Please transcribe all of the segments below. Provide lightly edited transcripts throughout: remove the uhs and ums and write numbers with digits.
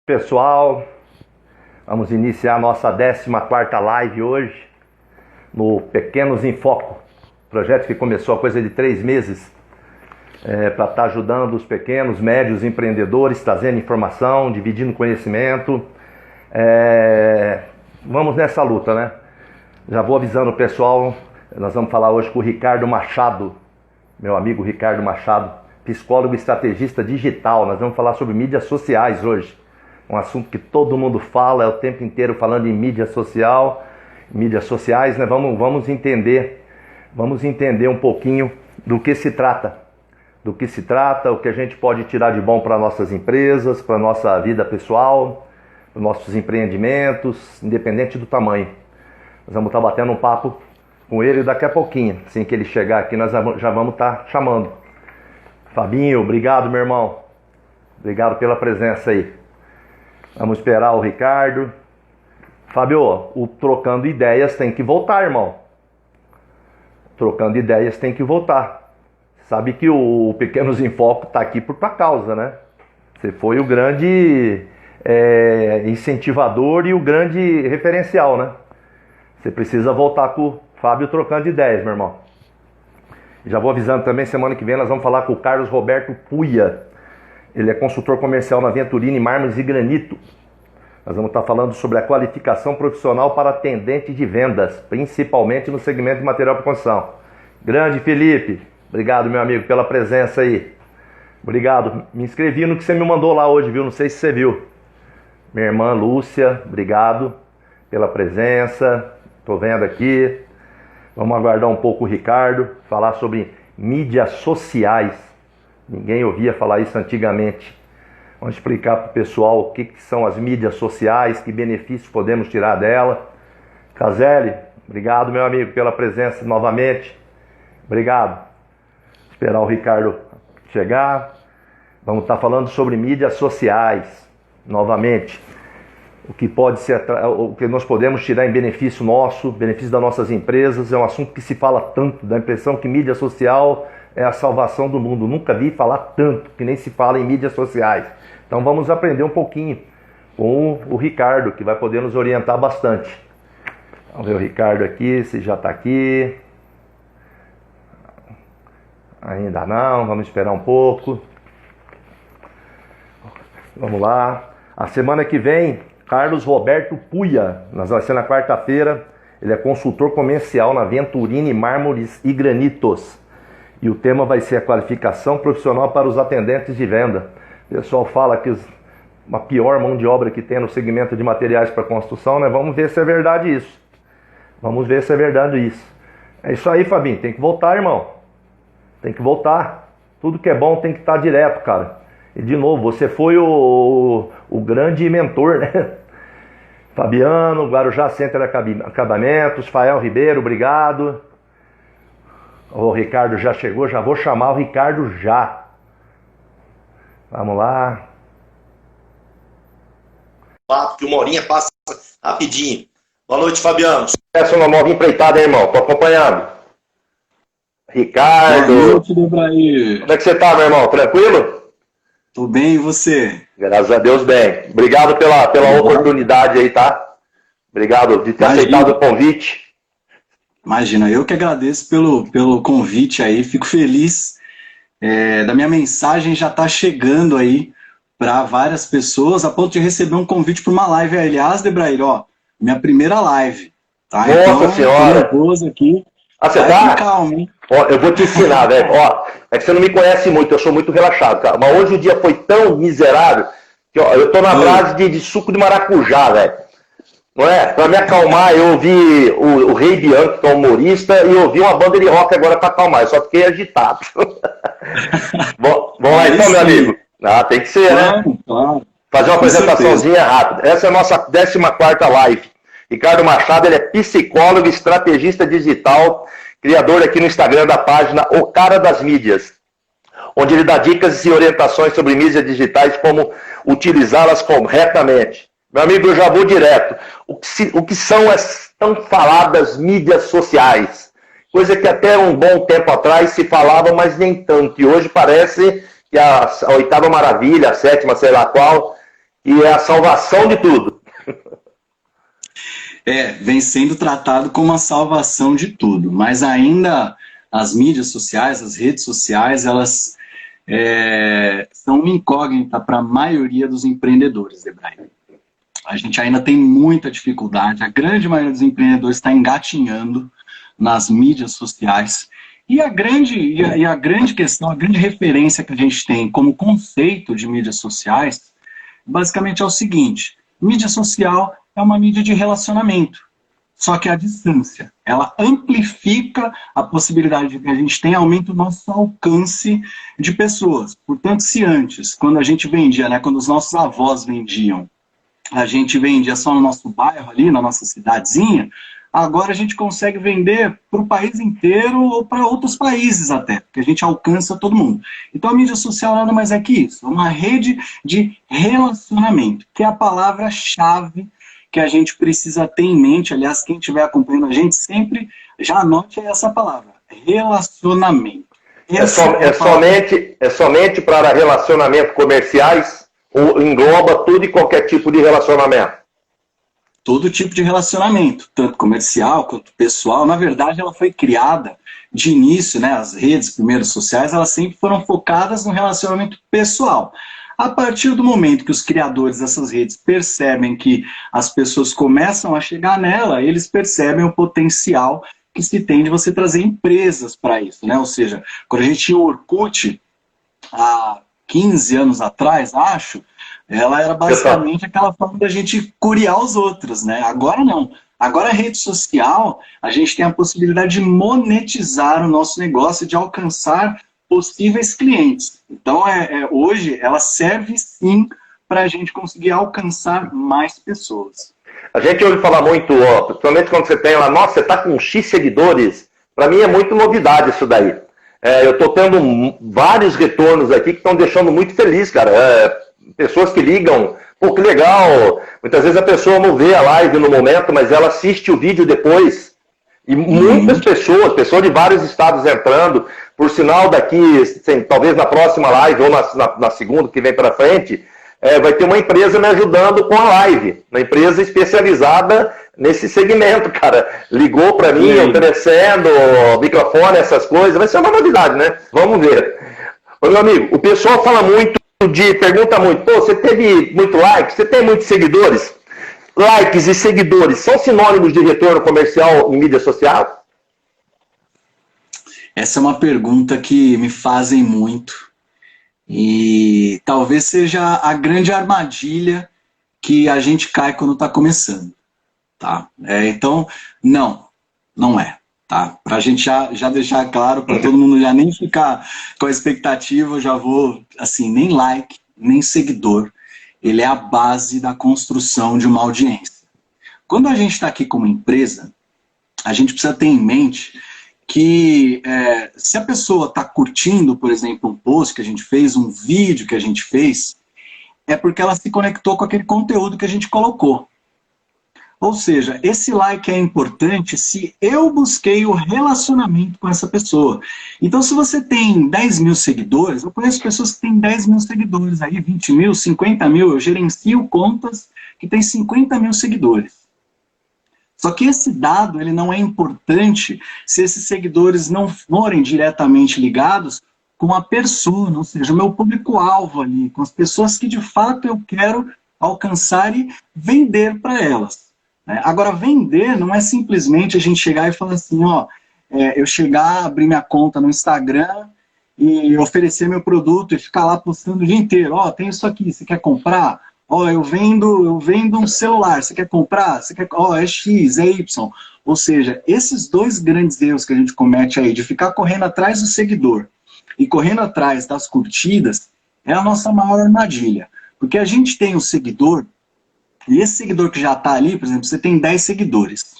Pessoal, vamos iniciar a nossa 14ª live hoje no Pequenos em Foco, projeto que começou há coisa de 3 meses para estar ajudando os pequenos, médios empreendedores, trazendo informação, dividindo conhecimento. Vamos nessa luta, né? Já vou avisando o pessoal, nós vamos falar hoje com o Ricardo Machado, meu amigo Ricardo Machado, psicólogo e estrategista digital. Nós vamos falar sobre mídias sociais hoje. Um assunto que todo mundo fala, é o tempo inteiro falando em mídia social, mídias sociais, né? Vamos entender um pouquinho do que se trata, o que a gente pode tirar de bom para nossas empresas, para nossa vida pessoal, para nossos empreendimentos, independente do tamanho. Nós vamos estar batendo um papo com ele daqui a pouquinho. Assim que ele chegar aqui, nós já vamos estar chamando. Fabinho, obrigado, meu irmão. Obrigado pela presença aí. Vamos esperar o Ricardo. Fábio, o Trocando Ideias tem que voltar, irmão. Trocando Ideias tem que voltar. Sabe que o Pequenos em Foco está aqui por tua causa, né? Você foi o grande incentivador e o grande referencial, né? Você precisa voltar com o Fábio Trocando Ideias, meu irmão. Já vou avisando também, semana que vem nós vamos falar com o Carlos Roberto Puia. Ele é consultor comercial na Venturini Mármores e Granito. Nós vamos estar falando sobre a qualificação profissional para atendente de vendas, principalmente no segmento de material para construção. Grande Felipe, obrigado, meu amigo, pela presença aí. Obrigado. Me inscrevi no que você me mandou lá hoje, viu? Não sei se você viu. Minha irmã Lúcia, obrigado pela presença. Estou vendo aqui. Vamos aguardar um pouco o Ricardo, falar sobre mídias sociais. Ninguém ouvia falar isso antigamente. Vamos explicar para o pessoal o que são as mídias sociais, que benefícios podemos tirar dela. Caselli, obrigado, meu amigo, pela presença novamente. Obrigado. Esperar o Ricardo chegar. Vamos estar falando sobre mídias sociais, novamente. O que pode ser, o que nós podemos tirar em benefício nosso, benefício das nossas empresas. É um assunto que se fala tanto, dá a impressão que mídia social é a salvação do mundo. Nunca vi falar tanto que nem se fala em mídias sociais. Então vamos aprender um pouquinho com o Ricardo, que vai poder nos orientar bastante. Vamos ver o Ricardo aqui, se já está aqui. Ainda não, vamos esperar um pouco. Vamos lá. A semana que vem, Carlos Roberto Puia, nós vamos ser na quarta-feira. Ele é consultor comercial na Venturini Mármores e Granitos. E o tema vai ser a qualificação profissional para os atendentes de venda. O pessoal fala que a pior mão de obra que tem no segmento de materiais para construção, né? Vamos ver se é verdade isso. É isso aí, Fabinho. Tem que voltar, irmão. Tem que voltar. Tudo que é bom tem que estar direto, cara. E de novo, você foi o grande mentor, né? Fabiano, Guarujá Center Acabamentos, Fael Ribeiro, obrigado. O Ricardo já chegou, já vou chamar o Ricardo já. Vamos lá. Porque uma horinha passa rapidinho. Boa noite, Fabiano. Sucesso na nova empreitada, hein, irmão? Tô acompanhando. Ricardo. Boa noite, Debraí. Como é que você tá, meu irmão? Tranquilo? Tô bem, e você? Graças a Deus, bem. Obrigado pela oportunidade aí, tá? Obrigado de ter aceitado o convite. Imagina, eu que agradeço pelo convite aí, fico feliz. Da minha mensagem já tá chegando aí para várias pessoas, a ponto de receber um convite para uma live. Aliás, Debraí, ó, minha primeira live, tá? Nossa então, senhora! Nervoso aqui. Você tá? Calma, hein? Ó, eu vou te ensinar, velho. Ó, é que você não me conhece muito, eu sou muito relaxado, cara. Mas hoje o dia foi tão miserável que ó, eu tô na base de suco de maracujá, velho. Não é? Pra me acalmar, eu ouvi o Rei Bianchi, que é humorista, e eu ouvi uma banda de rock agora pra acalmar. Eu só fiquei agitado. Vamos lá então, meu amigo. Ah, tem que ser, né? Claro. Fazer uma apresentaçãozinha rápida. Essa é a nossa 14ª live. Ricardo Machado, ele é psicólogo, estrategista digital, criador aqui no Instagram da página O Cara das Mídias, onde ele dá dicas e orientações sobre mídias digitais, como utilizá-las corretamente. Meu amigo, eu já vou direto. O que são as tão faladas mídias sociais? Coisa que até um bom tempo atrás se falava, mas nem tanto. E hoje parece que a 8ª maravilha, a 7ª, sei lá qual, e é a salvação de tudo. Vem sendo tratado como a salvação de tudo, mas ainda as mídias sociais, as redes sociais, elas são uma incógnita para a maioria dos empreendedores, Debraim. A gente ainda tem muita dificuldade, a grande maioria dos empreendedores está engatinhando nas mídias sociais, e a grande questão, a grande referência que a gente tem como conceito de mídias sociais, basicamente é o seguinte: mídia social é uma mídia de relacionamento, só que a distância, ela amplifica a possibilidade de que a gente tenha, aumenta o nosso alcance de pessoas. Portanto, se antes, quando a gente vendia, né, quando os nossos avós vendiam, a gente vendia só no nosso bairro ali, na nossa cidadezinha, agora a gente consegue vender para o país inteiro ou para outros países até, porque a gente alcança todo mundo. Então a mídia social nada mais é que isso, é uma rede de relacionamento, que é a palavra-chave que a gente precisa ter em mente. Aliás, quem estiver acompanhando a gente, sempre já anote essa palavra, relacionamento. É somente para relacionamentos comerciais ou engloba tudo e qualquer tipo de relacionamento? Todo tipo de relacionamento, tanto comercial quanto pessoal. Na verdade, ela foi criada de início, né, as redes primeiras sociais, elas sempre foram focadas no relacionamento pessoal. A partir do momento que os criadores dessas redes percebem que as pessoas começam a chegar nela, eles percebem o potencial que se tem de você trazer empresas para isso, né? Ou seja, quando a gente tinha o Orkut, há 15 anos atrás, acho, ela era basicamente aquela forma da gente curiar os outros, né? Agora não. Agora a rede social, a gente tem a possibilidade de monetizar o nosso negócio, de alcançar possíveis clientes. Então, hoje, ela serve sim para a gente conseguir alcançar mais pessoas. A gente ouve falar muito, principalmente quando você tem lá, nossa, você está com X seguidores. Para mim é muito novidade isso daí. Eu estou tendo vários retornos aqui que estão deixando muito feliz, cara. Pessoas que ligam, pô, que legal. Muitas vezes a pessoa não vê a live no momento, mas ela assiste o vídeo depois. E muitas pessoas de vários estados entrando, por sinal daqui, talvez na próxima live ou na segunda que vem para frente, vai ter uma empresa me ajudando com a live, uma empresa especializada nesse segmento, cara. Ligou para mim, oferecendo microfone, essas coisas, vai ser uma novidade, né? Vamos ver. Ô, meu amigo, o pessoal fala muito pergunta muito, pô, você teve muito like, você tem muitos seguidores? Likes e seguidores são sinônimos de retorno comercial em mídia social? Essa é uma pergunta que me fazem muito e talvez seja a grande armadilha que a gente cai quando está começando, tá? Então, não é, tá? Para a gente já deixar claro, para todo mundo já nem ficar com a expectativa, eu já vou, assim, nem like, nem seguidor. Ele é a base da construção de uma audiência. Quando a gente está aqui como empresa, a gente precisa ter em mente que se a pessoa está curtindo, por exemplo, um post que a gente fez, um vídeo que a gente fez, é porque ela se conectou com aquele conteúdo que a gente colocou. Ou seja, esse like é importante se eu busquei o relacionamento com essa pessoa. Então, se você tem 10 mil seguidores, eu conheço pessoas que têm 10 mil seguidores, aí 20 mil, 50 mil, eu gerencio contas que tem 50 mil seguidores. Só que esse dado ele não é importante se esses seguidores não forem diretamente ligados com a persona, ou seja, o meu público-alvo ali, com as pessoas que de fato eu quero alcançar e vender para elas. Agora, vender não é simplesmente a gente chegar e falar assim, eu chegar, abrir minha conta no Instagram e oferecer meu produto e ficar lá postando o dia inteiro. Tem isso aqui, você quer comprar? Eu vendo um celular, você quer comprar? Você quer? É X, é Y. Ou seja, esses dois grandes erros que a gente comete aí, de ficar correndo atrás do seguidor e correndo atrás das curtidas, é a nossa maior armadilha. Porque a gente tem o seguidor, e esse seguidor que já está ali, por exemplo, você tem 10 seguidores.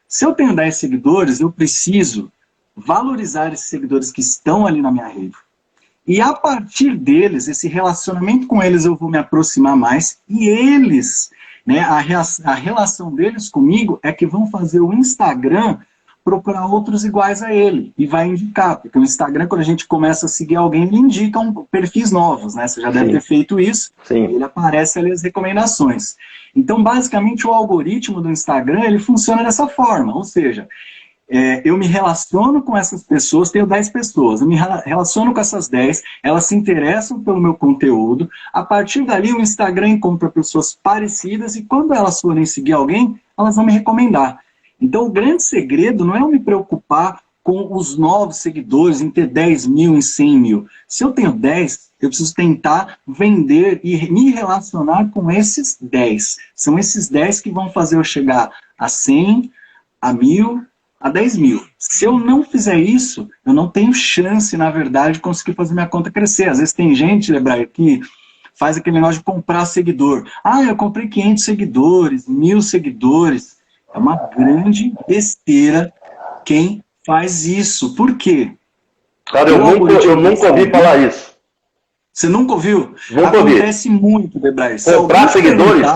Se eu tenho 10 seguidores, eu preciso valorizar esses seguidores que estão ali na minha rede. E a partir deles, esse relacionamento com eles, eu vou me aproximar mais. E eles, né, a relação deles comigo é que vão fazer o Instagram procurar outros iguais a ele e vai indicar, porque o Instagram, quando a gente começa a seguir alguém, ele indica perfis novos, né? Você já deve ter feito isso, Sim. Ele aparece ali as recomendações. Então, basicamente, o algoritmo do Instagram, ele funciona dessa forma, ou seja, eu me relaciono com essas pessoas, tenho 10 pessoas, eu me relaciono com essas 10, elas se interessam pelo meu conteúdo, a partir dali o Instagram encontra pessoas parecidas e quando elas forem seguir alguém, elas vão me recomendar. Então o grande segredo não é eu me preocupar com os novos seguidores, em ter 10 mil, em 100 mil. Se eu tenho 10, eu preciso tentar vender e me relacionar com esses 10. São esses 10 que vão fazer eu chegar a 100, a 1000, a 10 mil. Se eu não fizer isso, eu não tenho chance, na verdade, de conseguir fazer minha conta crescer. Às vezes tem gente, Lebrair, que faz aquele negócio de comprar seguidor. Ah, eu comprei 500 seguidores, 1000 seguidores. É uma grande besteira quem faz isso. Por quê? Cara, eu nunca ouvi falar isso. Você nunca ouviu? Nunca ouvi. Acontece muito, Lebrair. Comprar seguidores?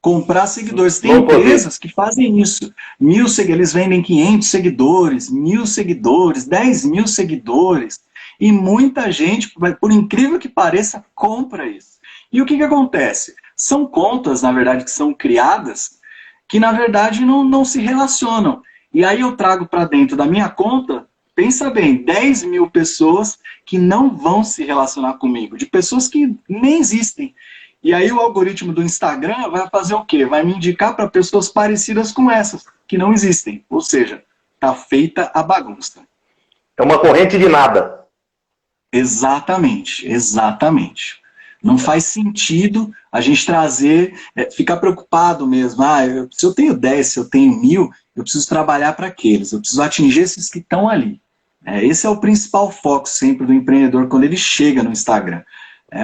Comprar seguidores. Tem empresas que fazem isso. Eles vendem 500 seguidores, 1000 seguidores, 10 mil seguidores. E muita gente, por incrível que pareça, compra isso. E o que acontece? São contas, na verdade, que são criadas, que na verdade não se relacionam. E aí eu trago para dentro da minha conta, pensa bem, 10 mil pessoas que não vão se relacionar comigo, de pessoas que nem existem. E aí o algoritmo do Instagram vai fazer o quê? Vai me indicar para pessoas parecidas com essas, que não existem. Ou seja, tá feita a bagunça. É uma corrente de nada. Exatamente, exatamente. Não faz sentido a gente trazer, ficar preocupado mesmo. Se eu tenho 10, se eu tenho 1000, eu preciso trabalhar para aqueles, eu preciso atingir esses que estão ali. Esse é o principal foco sempre do empreendedor quando ele chega no Instagram.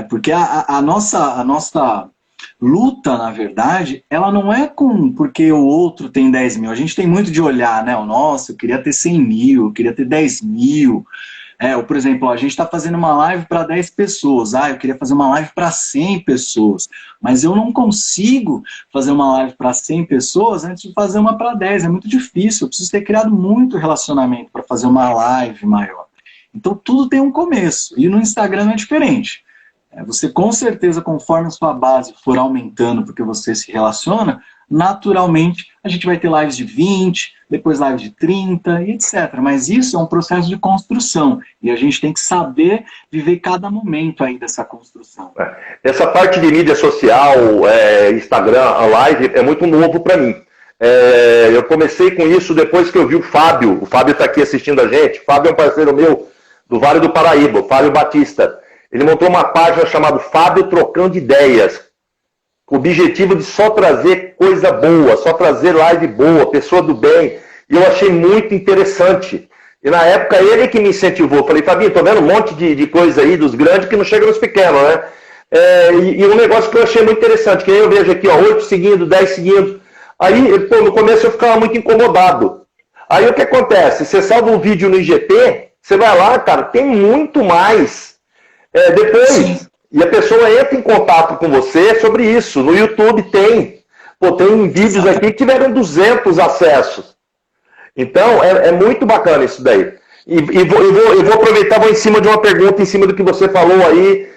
Porque a nossa luta, na verdade, ela não é porque o outro tem 10 mil. A gente tem muito de olhar, né? Nossa, eu queria ter 100 mil, eu queria ter 10 mil. Por exemplo, a gente está fazendo uma live para 10 pessoas. Eu queria fazer uma live para 100 pessoas. Mas eu não consigo fazer uma live para 100 pessoas antes de fazer uma para 10. É muito difícil. Eu preciso ter criado muito relacionamento para fazer uma live maior. Então, tudo tem um começo. E no Instagram não é diferente. Você, com certeza, conforme a sua base for aumentando porque você se relaciona, naturalmente a gente vai ter lives de 20, depois lives de 30 e etc. Mas isso é um processo de construção e a gente tem que saber viver cada momento aí dessa construção. Essa parte de mídia social, Instagram, a live, é muito novo para mim. Eu comecei com isso depois que eu vi o Fábio está aqui assistindo a gente. O Fábio é um parceiro meu do Vale do Paraíba, o Fábio Batista. Ele montou uma página chamada Fábio Trocando Ideias, com o objetivo de só trazer coisa boa, só trazer live boa, pessoa do bem. E eu achei muito interessante. E na época ele que me incentivou. Falei, Fabinho, tô vendo um monte de coisa aí dos grandes que não chega nos pequenos, né? E um negócio que eu achei muito interessante, que eu vejo aqui, 8 seguindo, 10 seguindo. Aí, no começo eu ficava muito incomodado. Aí o que acontece? Você salva um vídeo no IGT, você vai lá, cara, tem muito mais. Depois, sim. E a pessoa entra em contato com você sobre isso. No YouTube tem. Tem vídeos aqui que tiveram 200 acessos. Então, é muito bacana isso daí. Eu vou aproveitar, vou em cima de uma pergunta, em cima do que você falou aí,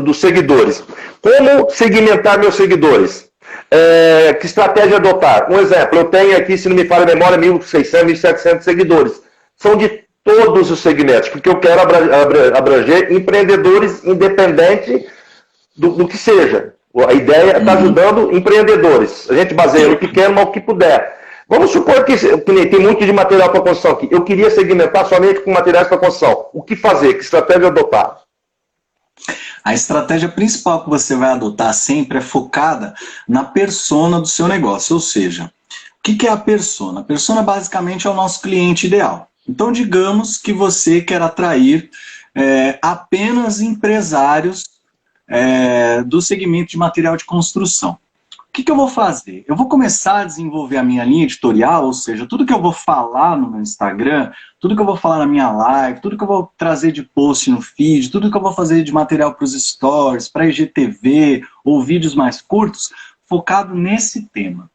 dos seguidores. Como segmentar meus seguidores? Que estratégia adotar? Um exemplo, eu tenho aqui, se não me falha a memória, 1.600, 1.700 seguidores. São de todos os segmentos, porque eu quero abranger empreendedores independente do que seja. A ideia está ajudando empreendedores. A gente baseia no pequeno, mas o que puder. Vamos supor que tem muito de material para construção aqui. Eu queria segmentar somente com materiais para construção. O que fazer? Que estratégia adotar? A estratégia principal que você vai adotar sempre é focada na persona do seu negócio. Ou seja, o que é a persona? A persona basicamente é o nosso cliente ideal. Então, digamos que você quer atrair apenas empresários do segmento de material de construção. O que eu vou fazer? Eu vou começar a desenvolver a minha linha editorial, ou seja, tudo que eu vou falar no meu Instagram, tudo que eu vou falar na minha live, tudo que eu vou trazer de post no feed, tudo que eu vou fazer de material para os stories, para IGTV ou vídeos mais curtos, focado nesse tema.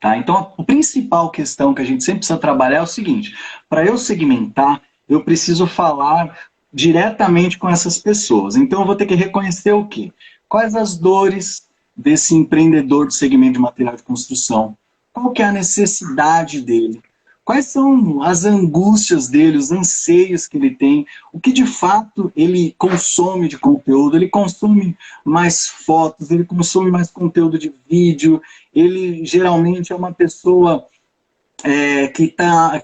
Tá? Então, a principal questão que a gente sempre precisa trabalhar é o seguinte: para eu segmentar, eu preciso falar diretamente com essas pessoas. Então, eu vou ter que reconhecer o quê? Quais as dores desse empreendedor do segmento de material de construção? Qual que é a necessidade dele? Quais são as angústias dele, os anseios que ele tem? O que de fato ele consome de conteúdo? Ele consome mais fotos, ele consome mais conteúdo de vídeo, ele geralmente é uma pessoa que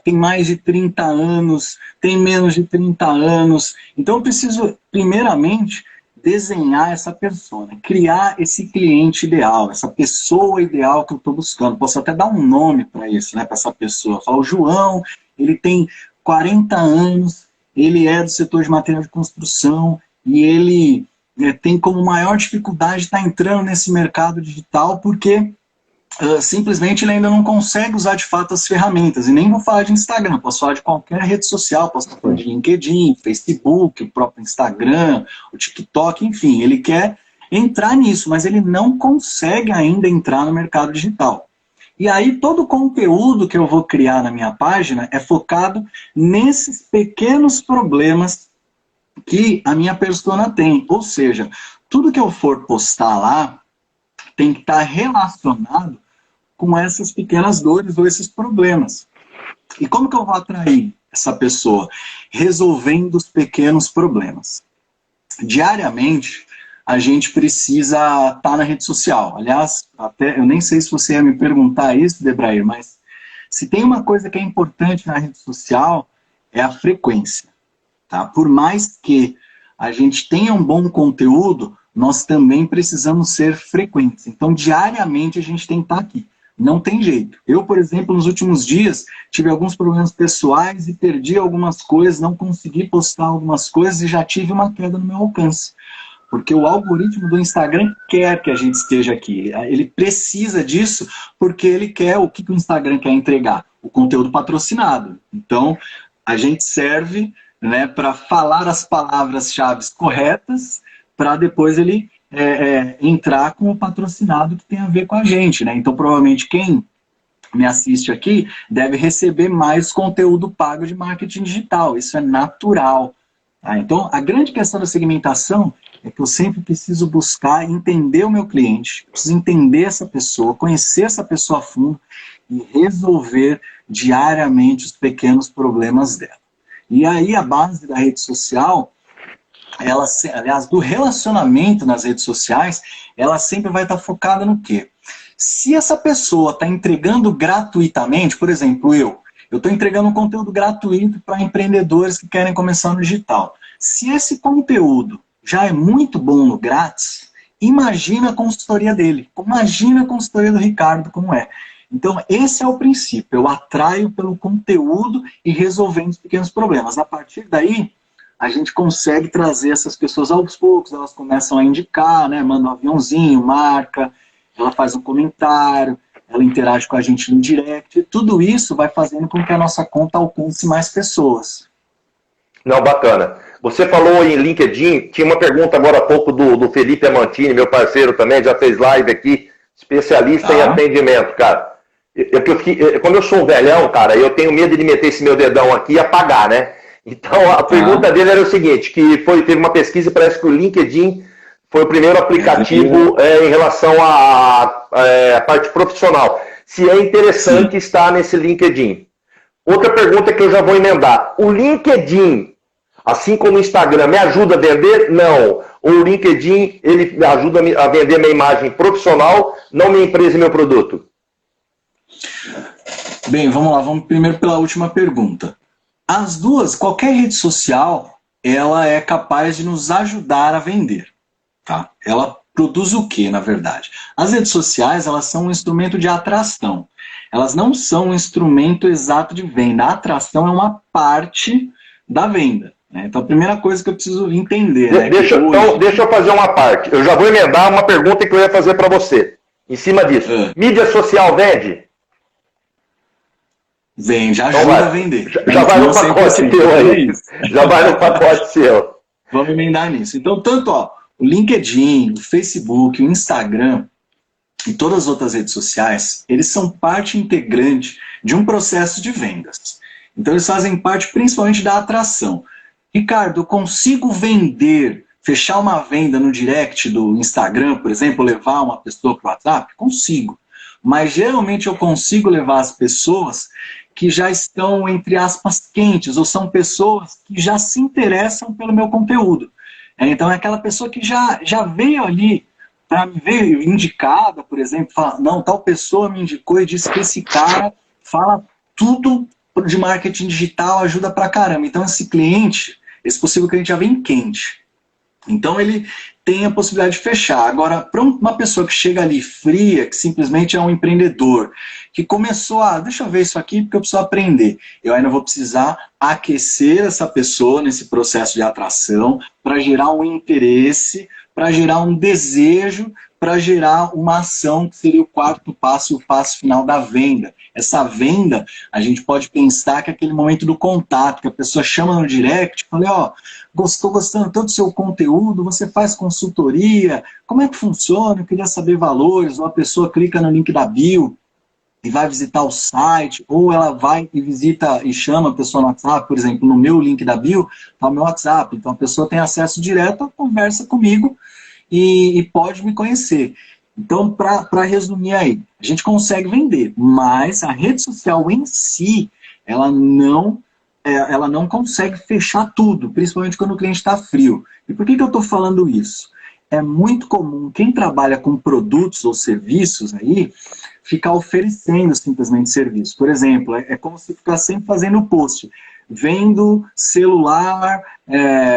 tem mais de 30 anos, tem menos de 30 anos. Então eu preciso, primeiramente, desenhar essa persona, criar esse cliente ideal, essa pessoa ideal que eu estou buscando. Posso até dar um nome para isso, né, para essa pessoa. Falo, o João, ele tem 40 anos, ele é do setor de material de construção e ele tem como maior dificuldade estar entrando nesse mercado digital porque simplesmente ele ainda não consegue usar de fato as ferramentas. E nem vou falar de Instagram, posso falar de qualquer rede social, posso falar de LinkedIn, Facebook, o próprio Instagram, o TikTok, enfim. Ele quer entrar nisso, mas ele não consegue ainda entrar no mercado digital. E aí todo o conteúdo que eu vou criar na minha página é focado nesses pequenos problemas que a minha persona tem. Ou seja, tudo que eu for postar lá tem que estar relacionado com essas pequenas dores ou esses problemas. E como que eu vou atrair essa pessoa? Resolvendo os pequenos problemas. Diariamente, a gente precisa estar na rede social. Aliás, até eu nem sei se você ia me perguntar isso, Debrair, mas se tem uma coisa que é importante na rede social, é a frequência. Tá? Por mais que a gente tenha um bom conteúdo, nós também precisamos ser frequentes. Então, diariamente, a gente tem que estar aqui. Não tem jeito. Eu, por exemplo, nos últimos dias, tive alguns problemas pessoais e perdi algumas coisas, não consegui postar algumas coisas e já tive uma queda no meu alcance. Porque o algoritmo do Instagram quer que a gente esteja aqui. Ele precisa disso porque ele quer o que o Instagram quer entregar? O conteúdo patrocinado. Então, a gente serve, né, para falar as palavras-chave corretas para depois ele entrar com o patrocinado que tem a ver com a gente, né? Então, provavelmente, quem me assiste aqui deve receber mais conteúdo pago de marketing digital. Isso é natural. Tá? Então, a grande questão da segmentação é que eu sempre preciso buscar entender o meu cliente, preciso entender essa pessoa, conhecer essa pessoa a fundo e resolver diariamente os pequenos problemas dela. E aí, a base da rede social, aliás, do relacionamento nas redes sociais, ela sempre vai estar focada no quê? Se essa pessoa está entregando gratuitamente, por exemplo, eu estou entregando um conteúdo gratuito para empreendedores que querem começar no digital. Se esse conteúdo já é muito bom no grátis, imagina a consultoria dele, imagina a consultoria do Ricardo como é. Então, esse é o princípio, eu atraio pelo conteúdo e resolvendo os pequenos problemas. A partir daí, a gente consegue trazer essas pessoas aos poucos, elas começam a indicar, né, manda um aviãozinho, marca, ela faz um comentário, ela interage com a gente no direct, e tudo isso vai fazendo com que a nossa conta alcance mais pessoas. Não, bacana. Você falou em LinkedIn, tinha uma pergunta agora há pouco do Felipe Amantini, meu parceiro também, já fez live aqui, especialista em atendimento, cara. Como eu sou um velhão, cara, eu tenho medo de meter esse meu dedão aqui e apagar, né? Então, a pergunta dele era o seguinte, que teve uma pesquisa, parece que o LinkedIn foi o primeiro aplicativo em relação à parte profissional. Se é interessante estar nesse LinkedIn. Outra pergunta que eu já vou emendar. O LinkedIn, assim como o Instagram, me ajuda a vender? Não. O LinkedIn, ele ajuda a vender minha imagem profissional, não minha empresa e meu produto. Bem, vamos lá. Vamos primeiro pela última pergunta. As duas, qualquer rede social, ela é capaz de nos ajudar a vender. Tá? Ela produz o que, na verdade? As redes sociais, elas são um instrumento de atração. Elas não são um instrumento exato de venda. A atração é uma parte da venda. Né? Então, a primeira coisa que eu preciso entender... Deixa eu fazer uma parte. Eu já vou emendar uma pergunta que eu ia fazer para você. Em cima disso. Mídia social vende? Vem, já ajuda a vender. Já vai no pacote teu aí. Já vai no pacote seu. Vamos emendar nisso. Então, tanto o LinkedIn, o Facebook, o Instagram, e todas as outras redes sociais, eles são parte integrante de um processo de vendas. Então eles fazem parte principalmente da atração. Ricardo, eu consigo vender, fechar uma venda no direct do Instagram, por exemplo, levar uma pessoa para o WhatsApp? Consigo. Mas geralmente eu consigo levar as pessoas que já estão, entre aspas, quentes, ou são pessoas que já se interessam pelo meu conteúdo. Então é aquela pessoa que já veio ali para me ver indicada, por exemplo, fala, não, tal pessoa me indicou e disse que esse cara fala tudo de marketing digital, ajuda pra caramba. Então esse cliente, esse possível cliente já vem quente. Então ele tem a possibilidade de fechar. Agora, para uma pessoa que chega ali fria, que simplesmente é um empreendedor, que começou a, deixa eu ver isso aqui porque eu preciso aprender. Eu ainda vou precisar aquecer essa pessoa nesse processo de atração para gerar um interesse, para gerar um desejo, para gerar uma ação que seria o quarto passo, o passo final da venda. Essa venda, a gente pode pensar que é aquele momento do contato, que a pessoa chama no direct, fala, ó, estou gostando tanto do seu conteúdo, você faz consultoria, como é que funciona? Eu queria saber valores, ou a pessoa clica no link da bio e vai visitar o site, ou ela vai e visita e chama a pessoa no WhatsApp, por exemplo, no meu link da bio, está o meu WhatsApp, então a pessoa tem acesso direto, conversa comigo e pode me conhecer. Então, para resumir aí, a gente consegue vender, mas a rede social em si, ela não consegue fechar tudo, principalmente quando o cliente está frio. E por que eu estou falando isso? É muito comum quem trabalha com produtos ou serviços aí, ficar oferecendo simplesmente serviço. Por exemplo, é como se ficar sempre fazendo post. Vendo celular,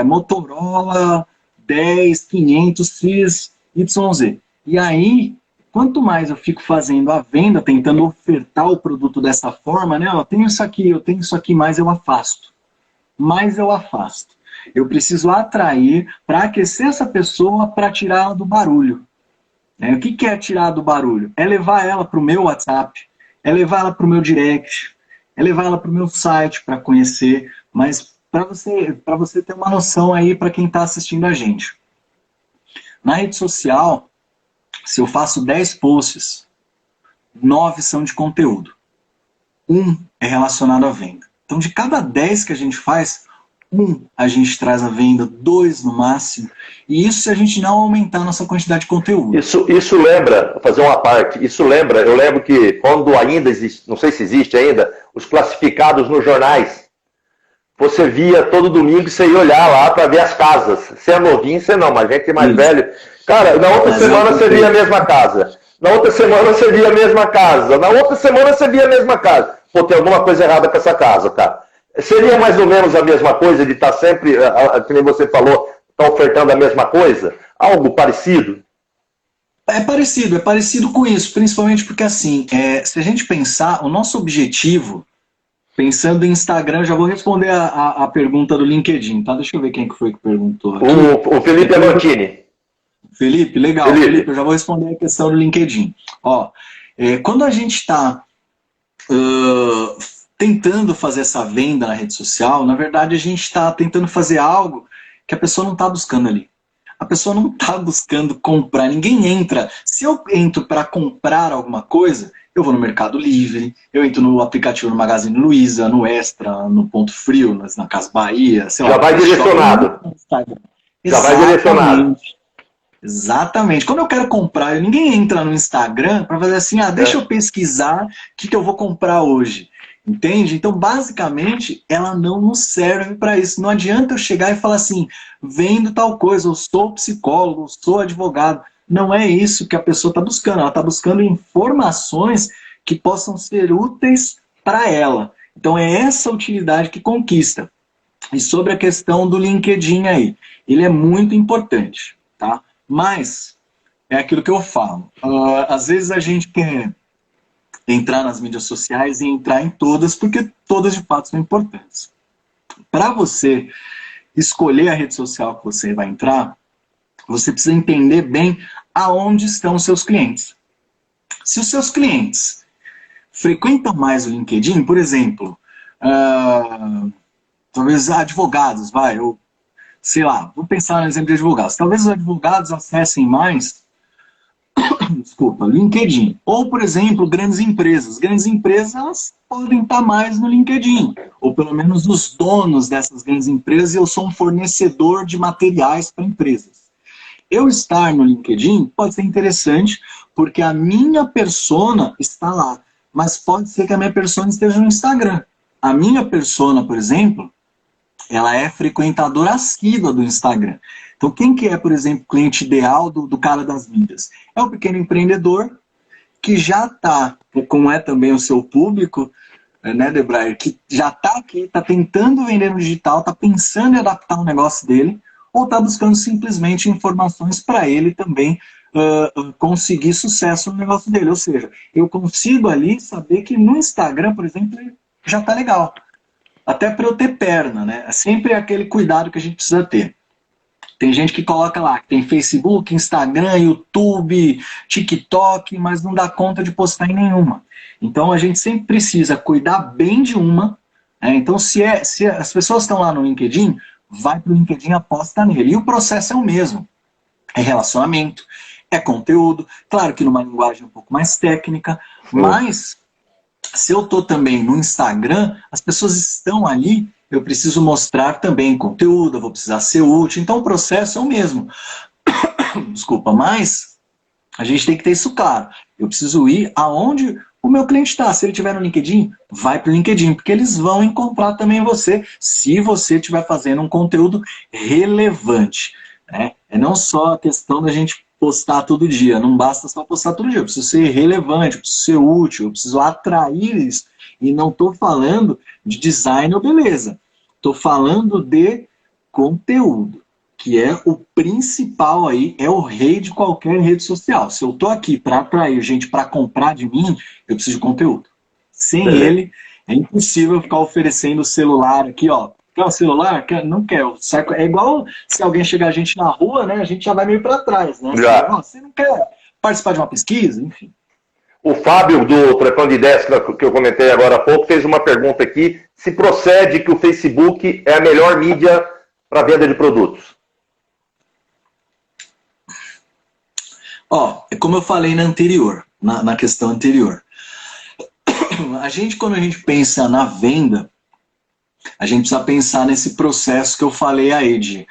Motorola 10, 500, X, YZ. E aí, quanto mais eu fico fazendo a venda, tentando ofertar o produto dessa forma, né? Eu tenho isso aqui, mais eu afasto. Mais eu afasto. Eu preciso atrair para aquecer essa pessoa para tirar ela do barulho. O que é tirar do barulho? É levar ela para o meu WhatsApp, é levar ela para o meu direct, é levar ela para o meu site para conhecer, mas para você ter uma noção aí para quem está assistindo a gente. Na rede social, se eu faço 10 posts, 9 são de conteúdo. 1 é relacionado à venda. Então, de cada 10 que a gente faz, 1 a gente traz a venda, 2 no máximo. E isso se a gente não aumentar a nossa quantidade de conteúdo. Isso lembra, vou fazer uma parte, eu lembro que quando ainda existe, não sei se existe ainda, os classificados nos jornais, você via todo domingo, você ia olhar lá para ver as casas. Você é novinho, você não, mas gente mais velho. Cara, na outra semana você via a mesma casa. Na outra semana você via a mesma casa. Na outra semana você via a mesma casa. Pô, tem alguma coisa errada com essa casa, cara. Seria mais ou menos a mesma coisa de estar sempre, como você falou, está ofertando a mesma coisa? Algo parecido? É parecido com isso, principalmente porque assim, se a gente pensar, o nosso objetivo, pensando em Instagram, já vou responder a pergunta do LinkedIn, tá? Deixa eu ver quem que foi que perguntou aqui. O Felipe Alantini. Felipe, legal. Felipe, eu já vou responder a questão do LinkedIn. Ó, quando a gente está tentando fazer essa venda na rede social, na verdade a gente está tentando fazer algo que a pessoa não está buscando ali. A pessoa não está buscando comprar, ninguém entra. Se eu entro para comprar alguma coisa, eu vou no Mercado Livre, eu entro no aplicativo no Magazine Luiza, no Extra, no Ponto Frio, na Casa Bahia, sei lá. Já vai direcionado. Já vai direcionado. Exatamente. Quando eu quero comprar, ninguém entra no Instagram para fazer assim, deixa eu pesquisar o que eu vou comprar hoje. Entende? Então, basicamente, ela não nos serve para isso. Não adianta eu chegar e falar assim, vendo tal coisa, eu sou psicólogo, eu sou advogado. Não é isso que a pessoa está buscando. Ela está buscando informações que possam ser úteis para ela. Então, é essa utilidade que conquista. E sobre a questão do LinkedIn aí, ele é muito importante, tá? Mas, é aquilo que eu falo. Às vezes a gente quer entrar nas mídias sociais e entrar em todas, porque todas de fato são importantes. Para você escolher a rede social que você vai entrar, você precisa entender bem aonde estão os seus clientes. Se os seus clientes frequentam mais o LinkedIn, por exemplo, talvez advogados, sei lá, vou pensar no exemplo de advogados. Talvez os advogados acessem mais desculpa, LinkedIn. Ou, por exemplo, grandes empresas. Grandes empresas, elas podem estar mais no LinkedIn. Ou pelo menos os donos dessas grandes empresas, eu sou um fornecedor de materiais para empresas. Eu estar no LinkedIn pode ser interessante, porque a minha persona está lá. Mas pode ser que a minha persona esteja no Instagram. A minha persona, por exemplo, ela é frequentadora assídua do Instagram. Então, quem que é, por exemplo, o cliente ideal do cara das mídias? É o pequeno empreendedor que já está, como é também o seu público, né, Debrayer, que já está aqui, está tentando vender no digital, está pensando em adaptar o negócio dele, ou está buscando simplesmente informações para ele também conseguir sucesso no negócio dele. Ou seja, eu consigo ali saber que no Instagram, por exemplo, já está legal. Até para eu ter perna, né? É sempre aquele cuidado que a gente precisa ter. Tem gente que coloca lá, que tem Facebook, Instagram, YouTube, TikTok, mas não dá conta de postar em nenhuma. Então a gente sempre precisa cuidar bem de uma. Né? Então se as pessoas estão lá no LinkedIn, vai para o LinkedIn e aposta nele. E o processo é o mesmo. É relacionamento, é conteúdo. Claro que numa linguagem um pouco mais técnica, mas se eu estou também no Instagram, as pessoas estão ali, eu preciso mostrar também conteúdo, eu vou precisar ser útil. Então o processo é o mesmo. Desculpa, mas a gente tem que ter isso claro. Eu preciso ir aonde o meu cliente está. Se ele estiver no LinkedIn, vai para o LinkedIn, porque eles vão encontrar também você, se você estiver fazendo um conteúdo relevante. Né? É não só a questão da gente postar todo dia, não basta só postar todo dia, eu preciso ser relevante, eu preciso ser útil, eu preciso atrair isso. E não estou falando de design ou beleza, estou falando de conteúdo, que é o principal aí, é o rei de qualquer rede social. Se eu estou aqui para atrair gente para comprar de mim, eu preciso de conteúdo. Sem ele, é impossível ficar oferecendo o celular aqui, ó. Quer o celular? Não quer. É igual se alguém chegar a gente na rua, né? A gente já vai meio para trás, né? Você não quer participar de uma pesquisa? Enfim. O Fábio, do Trocando de Ideias, que eu comentei agora há pouco, fez uma pergunta aqui. Se procede que o Facebook é a melhor mídia para venda de produtos? Ó, é como eu falei na questão anterior. Quando a gente pensa na venda, a gente precisa pensar nesse processo que eu falei aí de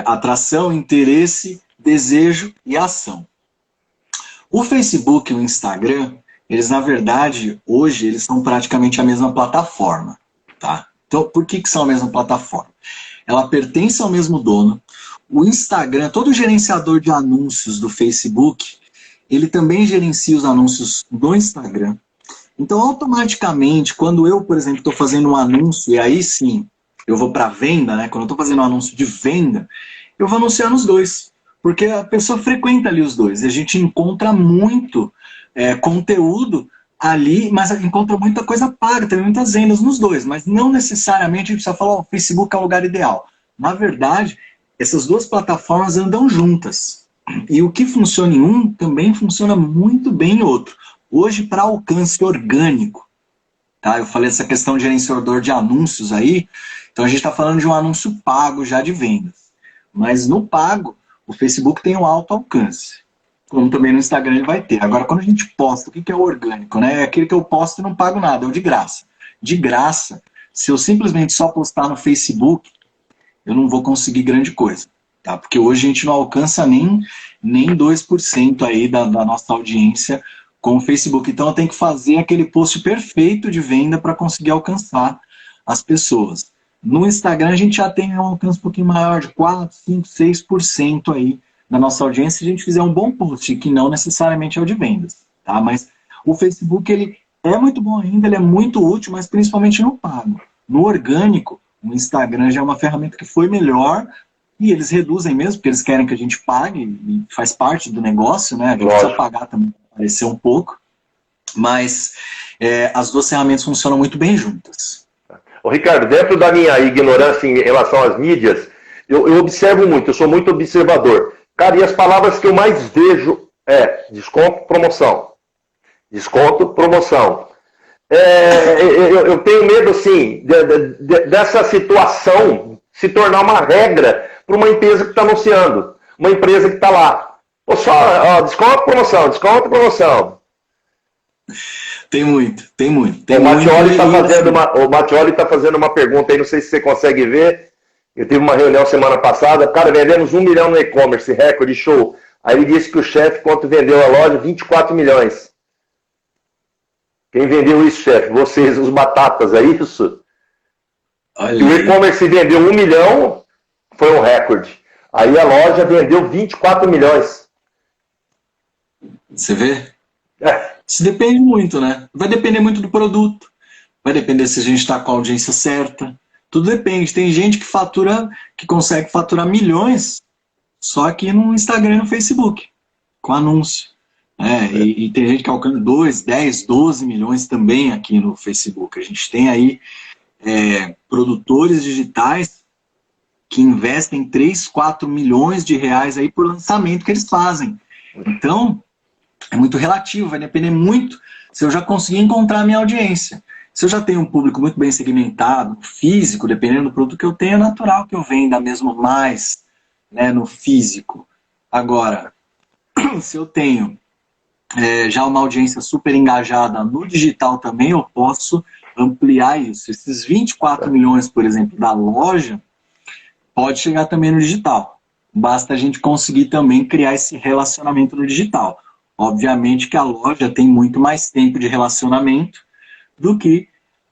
atração, interesse, desejo e ação. O Facebook e o Instagram, eles na verdade, hoje, eles são praticamente a mesma plataforma. Tá? Então, por que são a mesma plataforma? Ela pertence ao mesmo dono. O Instagram, todo gerenciador de anúncios do Facebook, ele também gerencia os anúncios do Instagram. Então, automaticamente, quando eu, por exemplo, estou fazendo um anúncio, e aí sim, eu vou para venda, né? Quando eu estou fazendo um anúncio de venda, eu vou anunciar nos dois. Porque a pessoa frequenta ali os dois. E a gente encontra muito conteúdo ali, mas encontra muita coisa paga, tem muitas vendas nos dois. Mas não necessariamente a gente precisa falar, o Facebook é o lugar ideal. Na verdade, essas duas plataformas andam juntas. E o que funciona em um, também funciona muito bem em outro. Hoje, para alcance orgânico, tá? Eu falei essa questão de gerenciador de anúncios aí, então a gente está falando de um anúncio pago já de vendas. Mas no pago, o Facebook tem um alto alcance, como também no Instagram ele vai ter. Agora, quando a gente posta, o que é o orgânico? Né? É aquele que eu posto e não pago nada, é o de graça. De graça, se eu simplesmente só postar no Facebook, eu não vou conseguir grande coisa. Tá? Porque hoje a gente não alcança nem 2% aí da nossa audiência com o Facebook. Então eu tenho que fazer aquele post perfeito de venda para conseguir alcançar as pessoas. No Instagram a gente já tem um alcance um pouquinho maior, de 4, 5, 6% aí da nossa audiência, se a gente fizer um bom post, que não necessariamente é o de vendas. Tá? Mas o Facebook ele é muito bom ainda, ele é muito útil, mas principalmente no pago. No orgânico, o Instagram já é uma ferramenta que foi melhor, e eles reduzem mesmo, porque eles querem que a gente pague, e faz parte do negócio, né? A gente precisa pagar também, aparecer um pouco, mas as duas ferramentas funcionam muito bem juntas. Ô, Ricardo, dentro da minha ignorância em relação às mídias, eu observo muito, eu sou muito observador. Cara, e as palavras que eu mais vejo é desconto, promoção. Desconto, promoção. Eu tenho medo, assim, dessa situação se tornar uma regra para uma empresa que está anunciando, uma empresa que está lá. Ô, só, ó, desconto, promoção. Tem muito. O Mattioli tá fazendo uma pergunta aí, não sei se você consegue ver. Eu tive uma reunião semana passada, cara, vendemos 1 milhão no e-commerce, recorde, show. Aí ele disse que o chefe, quanto vendeu a loja, 24 milhões. Quem vendeu isso, chefe? Vocês, os batatas, é isso? Olha, o e-commerce vendeu 1 milhão, foi um recorde. Aí a loja vendeu 24 milhões. Você vê? Isso depende muito, né? Vai depender muito do produto. Vai depender se a gente está com a audiência certa. Tudo depende. Tem gente que consegue faturar milhões só aqui no Instagram e no Facebook, com anúncio. E tem gente que alcança 2, 10, 12 milhões também aqui no Facebook. A gente tem aí produtores digitais que investem 3, 4 milhões de reais aí por lançamento que eles fazem. Então, é muito relativo, vai depender muito se eu já conseguir encontrar a minha audiência. Se eu já tenho um público muito bem segmentado, físico, dependendo do produto que eu tenho, é natural que eu venda mesmo mais, né, no físico. Agora, se eu tenho já uma audiência super engajada no digital também, eu posso ampliar isso. Esses 24 milhões, por exemplo, da loja, pode chegar também no digital. Basta a gente conseguir também criar esse relacionamento no digital. Obviamente que a loja tem muito mais tempo de relacionamento do que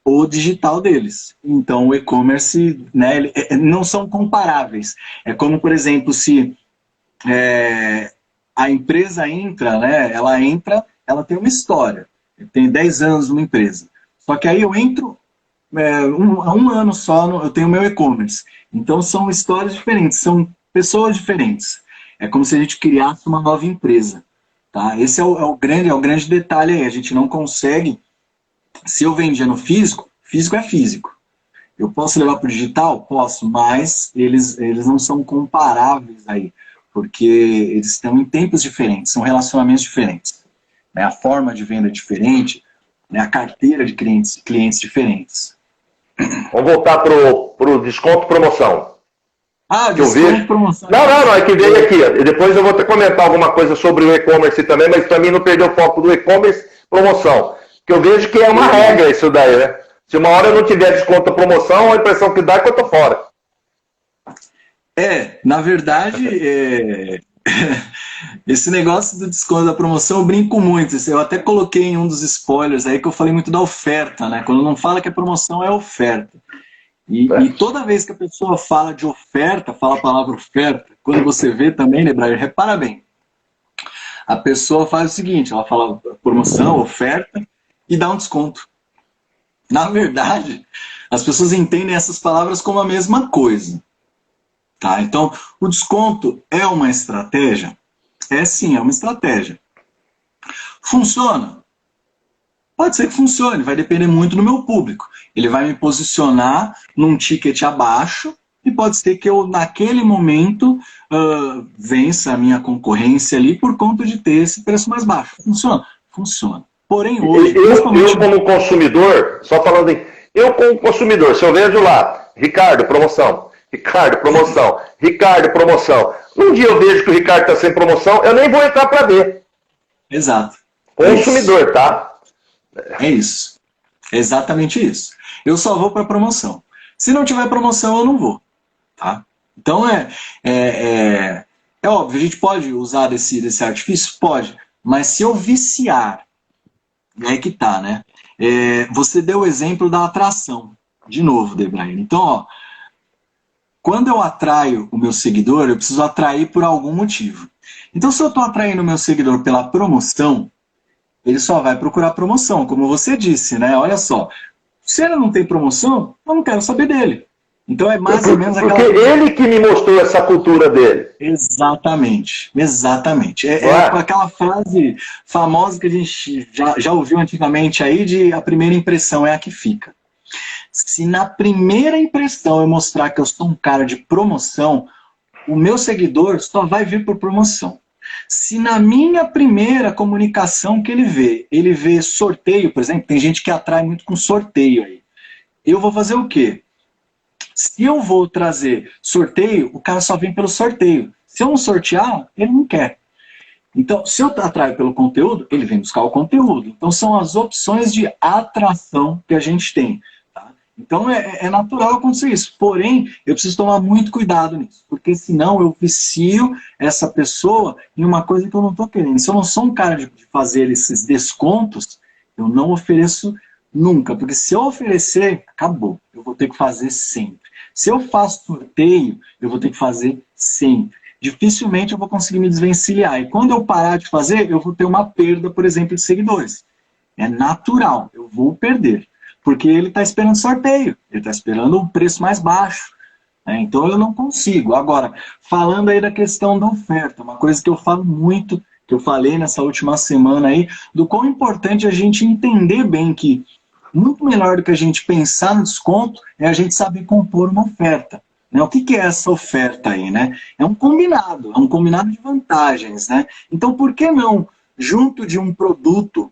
o digital deles. Então o e-commerce, né, não são comparáveis. É como, por exemplo, se a empresa entra, né, ela tem uma história. Tem 10 anos numa empresa. Só que aí eu entro há um ano só, eu tenho meu e-commerce. Então são histórias diferentes, são pessoas diferentes. É como se a gente criasse uma nova empresa. Tá? Esse é o grande detalhe aí. A gente não consegue. Se eu vendia no físico, físico é físico. Eu posso levar para o digital? Posso, mas eles não são comparáveis aí, porque eles estão em tempos diferentes, são relacionamentos diferentes. Né? A forma de venda é diferente, né? A carteira de clientes diferentes. Vamos voltar pro desconto promoção. Desconto promoção. Não, é que veio aqui. Depois eu vou até comentar alguma coisa sobre o e-commerce também, mas para mim não perder o foco do e-commerce, promoção. Que eu vejo que é uma regra isso daí, né? Se uma hora eu não tiver desconto promoção, a impressão que dá é que eu tô fora. Na verdade, esse negócio do desconto da promoção eu brinco muito. Eu até coloquei em um dos spoilers aí que eu falei muito da oferta, né? Quando não fala que é promoção, é oferta. E toda vez que a pessoa fala de oferta, fala a palavra oferta, quando você vê também, né, Brian, repara bem. A pessoa faz o seguinte, ela fala promoção, oferta e dá um desconto. Na verdade, as pessoas entendem essas palavras como a mesma coisa. Tá? Então, o desconto é uma estratégia? Sim, é uma estratégia. Funciona? Pode ser que funcione, vai depender muito do meu público. Ele vai me posicionar num ticket abaixo e pode ser que eu, naquele momento, vença a minha concorrência ali por conta de ter esse preço mais baixo. Funciona? Funciona. Porém, hoje... Eu como consumidor, só falando em... Eu como consumidor, se eu vejo lá, Ricardo, promoção, Ricardo, promoção, Ricardo, promoção. Um dia eu vejo que o Ricardo está sem promoção, eu nem vou entrar para ver. Exato. Consumidor, tá? É isso. É exatamente isso. Eu só vou para promoção. Se não tiver promoção, eu não vou. Tá? Então é óbvio, a gente pode usar desse artifício? Pode. Mas se eu viciar, é que tá, né? Você deu o exemplo da atração. De novo, Debraine. Então, ó, quando eu atraio o meu seguidor, eu preciso atrair por algum motivo. Então, se eu estou atraindo o meu seguidor pela promoção, ele só vai procurar promoção, como você disse, né? Olha só, se ele não tem promoção, eu não quero saber dele. Então é mais ou menos aquela... Porque ele que me mostrou essa cultura dele. Exatamente, exatamente. Aquela frase famosa que a gente já ouviu antigamente aí de a primeira impressão é a que fica. Se na primeira impressão eu mostrar que eu sou um cara de promoção, o meu seguidor só vai vir por promoção. Se na minha primeira comunicação que ele vê sorteio, por exemplo, tem gente que atrai muito com sorteio aí. Eu vou fazer o quê? Se eu vou trazer sorteio, o cara só vem pelo sorteio. Se eu não sortear, ele não quer. Então, se eu atraio pelo conteúdo, ele vem buscar o conteúdo. Então, são as opções de atração que a gente tem. Tá? Então, é natural acontecer isso. Porém, eu preciso tomar muito cuidado nisso. Porque senão eu vicio essa pessoa em uma coisa que eu não estou querendo. Se eu não sou um cara de fazer esses descontos, eu não ofereço nunca. Porque se eu oferecer, acabou. Eu vou ter que fazer sempre. Se eu faço sorteio, eu vou ter que fazer sempre. Dificilmente eu vou conseguir me desvencilhar. E quando eu parar de fazer, eu vou ter uma perda, por exemplo, de seguidores. É natural, eu vou perder. Porque ele está esperando sorteio, ele está esperando um preço mais baixo. Né? Então eu não consigo. Agora, falando aí da questão da oferta, uma coisa que eu falo muito, que eu falei nessa última semana aí, do quão importante a gente entender bem que muito melhor do que a gente pensar no desconto é a gente saber compor uma oferta. Né? O que é essa oferta aí? Né? É um combinado de vantagens. Né? Então, por que não, junto de um produto,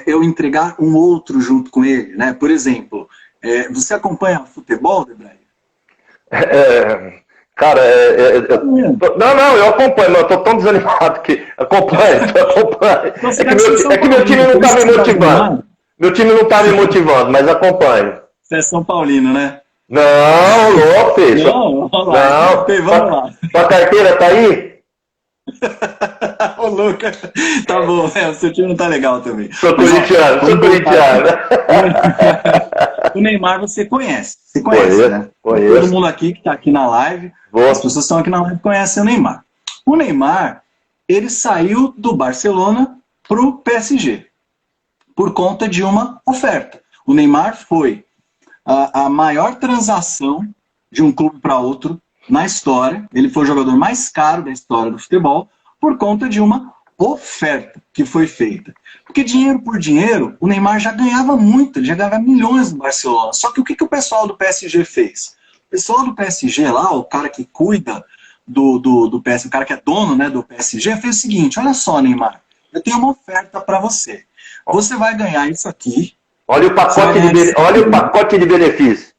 eu entregar um outro junto com ele? Né? Por exemplo, você acompanha futebol, Debraí? Cara, não, eu acompanho, mas eu tô tão desanimado que acompanho. Então, É que meu time não tá me motivando. Meu time não tá me motivando, mas acompanho. Você é São Paulino, né? Não, louco, filho. Não, vamos lá. Vamos lá. Sua carteira tá aí? Ô, Luca. Tá bom, o seu time não tá legal também. Sou corintiano. O Neymar você conhece. Você conhece, né? Conheço. Todo mundo aqui que tá aqui na live, as pessoas que estão aqui na live conhecem o Neymar. O Neymar, ele saiu do Barcelona pro PSG por conta de uma oferta. O Neymar foi a maior transação de um clube para outro na história. Ele foi o jogador mais caro da história do futebol por conta de uma oferta que foi feita. Porque dinheiro por dinheiro, o Neymar já ganhava muito, ele já ganhava milhões no Barcelona. Só que o que o pessoal do PSG fez? O pessoal do PSG lá, o cara que cuida do PSG, o cara que é dono, né, do PSG, fez o seguinte: olha só, Neymar, eu tenho uma oferta para você. Você vai ganhar isso aqui. Olha o pacote de benefício.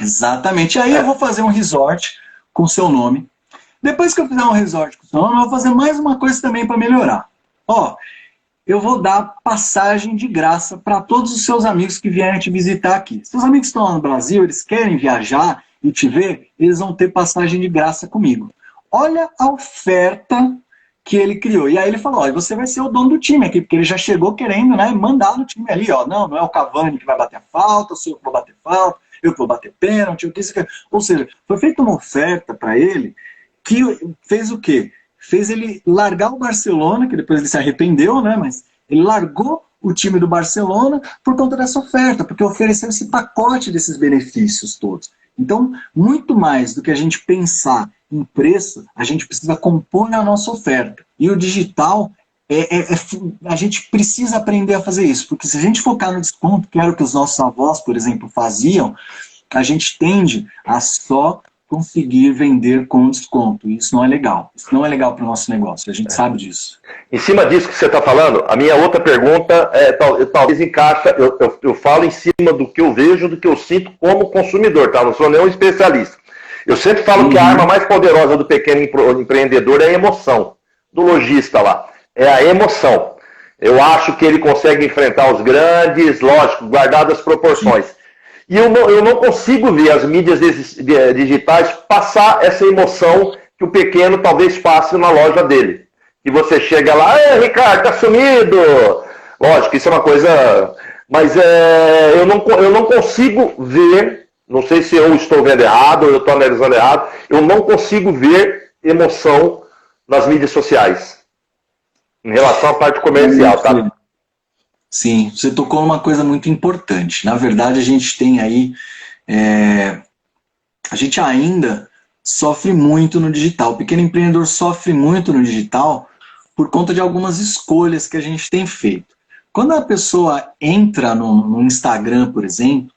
Exatamente. Aí eu vou fazer um resort com o seu nome. Depois que eu fizer um resort com o seu nome, eu vou fazer mais uma coisa também para melhorar. Ó, eu vou dar passagem de graça para todos os seus amigos que vierem te visitar aqui. Seus amigos que estão lá no Brasil, eles querem viajar e te ver, eles vão ter passagem de graça comigo. Olha a oferta que ele criou. E aí ele falou, ó, você vai ser o dono do time aqui, porque ele já chegou querendo, né, mandar no time ali, ó, não é o Cavani que vai bater a falta, sou eu que vou bater falta, eu que vou bater pênalti, o que isso. Ou seja, foi feita uma oferta para ele que fez o quê? Fez ele largar o Barcelona, que depois ele se arrependeu, né, mas ele largou o time do Barcelona por conta dessa oferta, porque ofereceu esse pacote desses benefícios todos. Então, muito mais do que a gente pensar em preço, a gente precisa compor a nossa oferta. E o digital, a gente precisa aprender a fazer isso, porque se a gente focar no desconto, que era o que os nossos avós, por exemplo, faziam, a gente tende a só conseguir vender com desconto. E isso não é legal. Isso não é legal para o nosso negócio, a gente sabe disso. Em cima disso que você está falando, a minha outra pergunta talvez encaixa, eu falo em cima do que eu vejo, do que eu sinto como consumidor, tá? Não sou nenhum especialista. Eu sempre falo que a arma mais poderosa do pequeno empreendedor é a emoção, do lojista lá. É a emoção. Eu acho que ele consegue enfrentar os grandes, lógico, guardadas as proporções. E eu não consigo ver as mídias digitais passar essa emoção que o pequeno talvez passe na loja dele. Que você chega lá, Ricardo, tá sumido! Lógico, isso é uma coisa... Mas eu não consigo ver, não sei se eu estou vendo errado ou eu estou analisando errado, eu não consigo ver emoção nas mídias sociais. Em relação à parte comercial, tá? Sim, você tocou numa coisa muito importante. Na verdade, a gente tem aí... a gente ainda sofre muito no digital. O pequeno empreendedor sofre muito no digital por conta de algumas escolhas que a gente tem feito. Quando a pessoa entra no Instagram, por exemplo,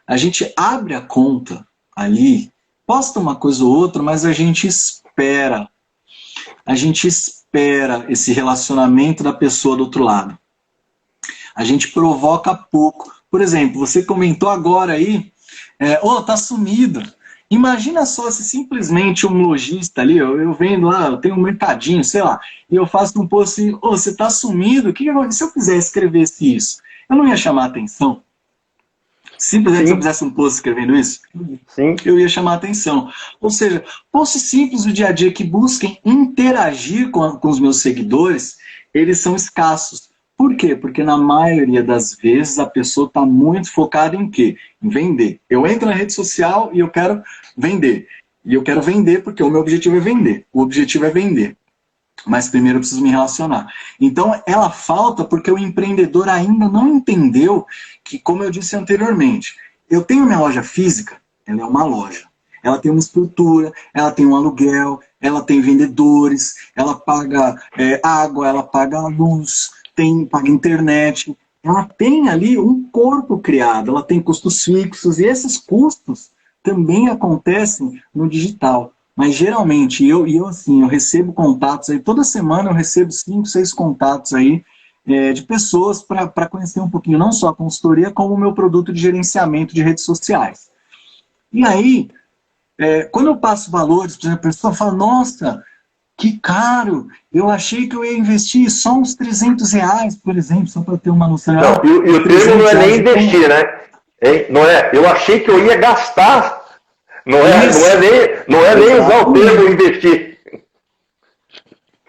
a gente abre a conta ali, posta uma coisa ou outra, mas a gente espera. A gente espera esse relacionamento da pessoa do outro lado. A gente provoca pouco. Por exemplo, você comentou agora aí, tá sumido. Imagina só se simplesmente um lojista ali, eu vendo lá, eu tenho um mercadinho, sei lá, e eu faço um post assim, ô, você tá sumido, o que acontece? Se eu quiser escrevesse isso, eu não ia chamar atenção? Simplesmente se eu fizesse um post escrevendo isso, Sim. eu ia chamar atenção. Ou seja, posts simples do dia a dia que busquem interagir com os meus seguidores, eles são escassos. Por quê? Porque na maioria das vezes a pessoa está muito focada em quê? Em vender. Eu entro na rede social e eu quero vender. E eu quero vender porque o meu objetivo é vender. O objetivo é vender. Mas primeiro eu preciso me relacionar. Então ela falta porque o empreendedor ainda não entendeu que, como eu disse anteriormente, eu tenho minha loja física, ela é uma loja. Ela tem uma estrutura, ela tem um aluguel, ela tem vendedores, ela paga água, ela paga luz, paga internet. Ela tem ali um corpo criado, ela tem custos fixos e esses custos também acontecem no digital. Mas geralmente, eu recebo contatos aí, toda semana eu recebo 5, 6 contatos aí de pessoas para conhecer um pouquinho, não só a consultoria, como o meu produto de gerenciamento de redes sociais. E aí, quando eu passo valores, por exemplo, a pessoa fala, nossa, que caro, eu achei que eu ia investir só uns R$300, por exemplo, só para ter uma noção. Não, e o termo não é nem investir, né? Hein? Não é, eu achei que eu ia gastar. Não é nem usar o termo investir.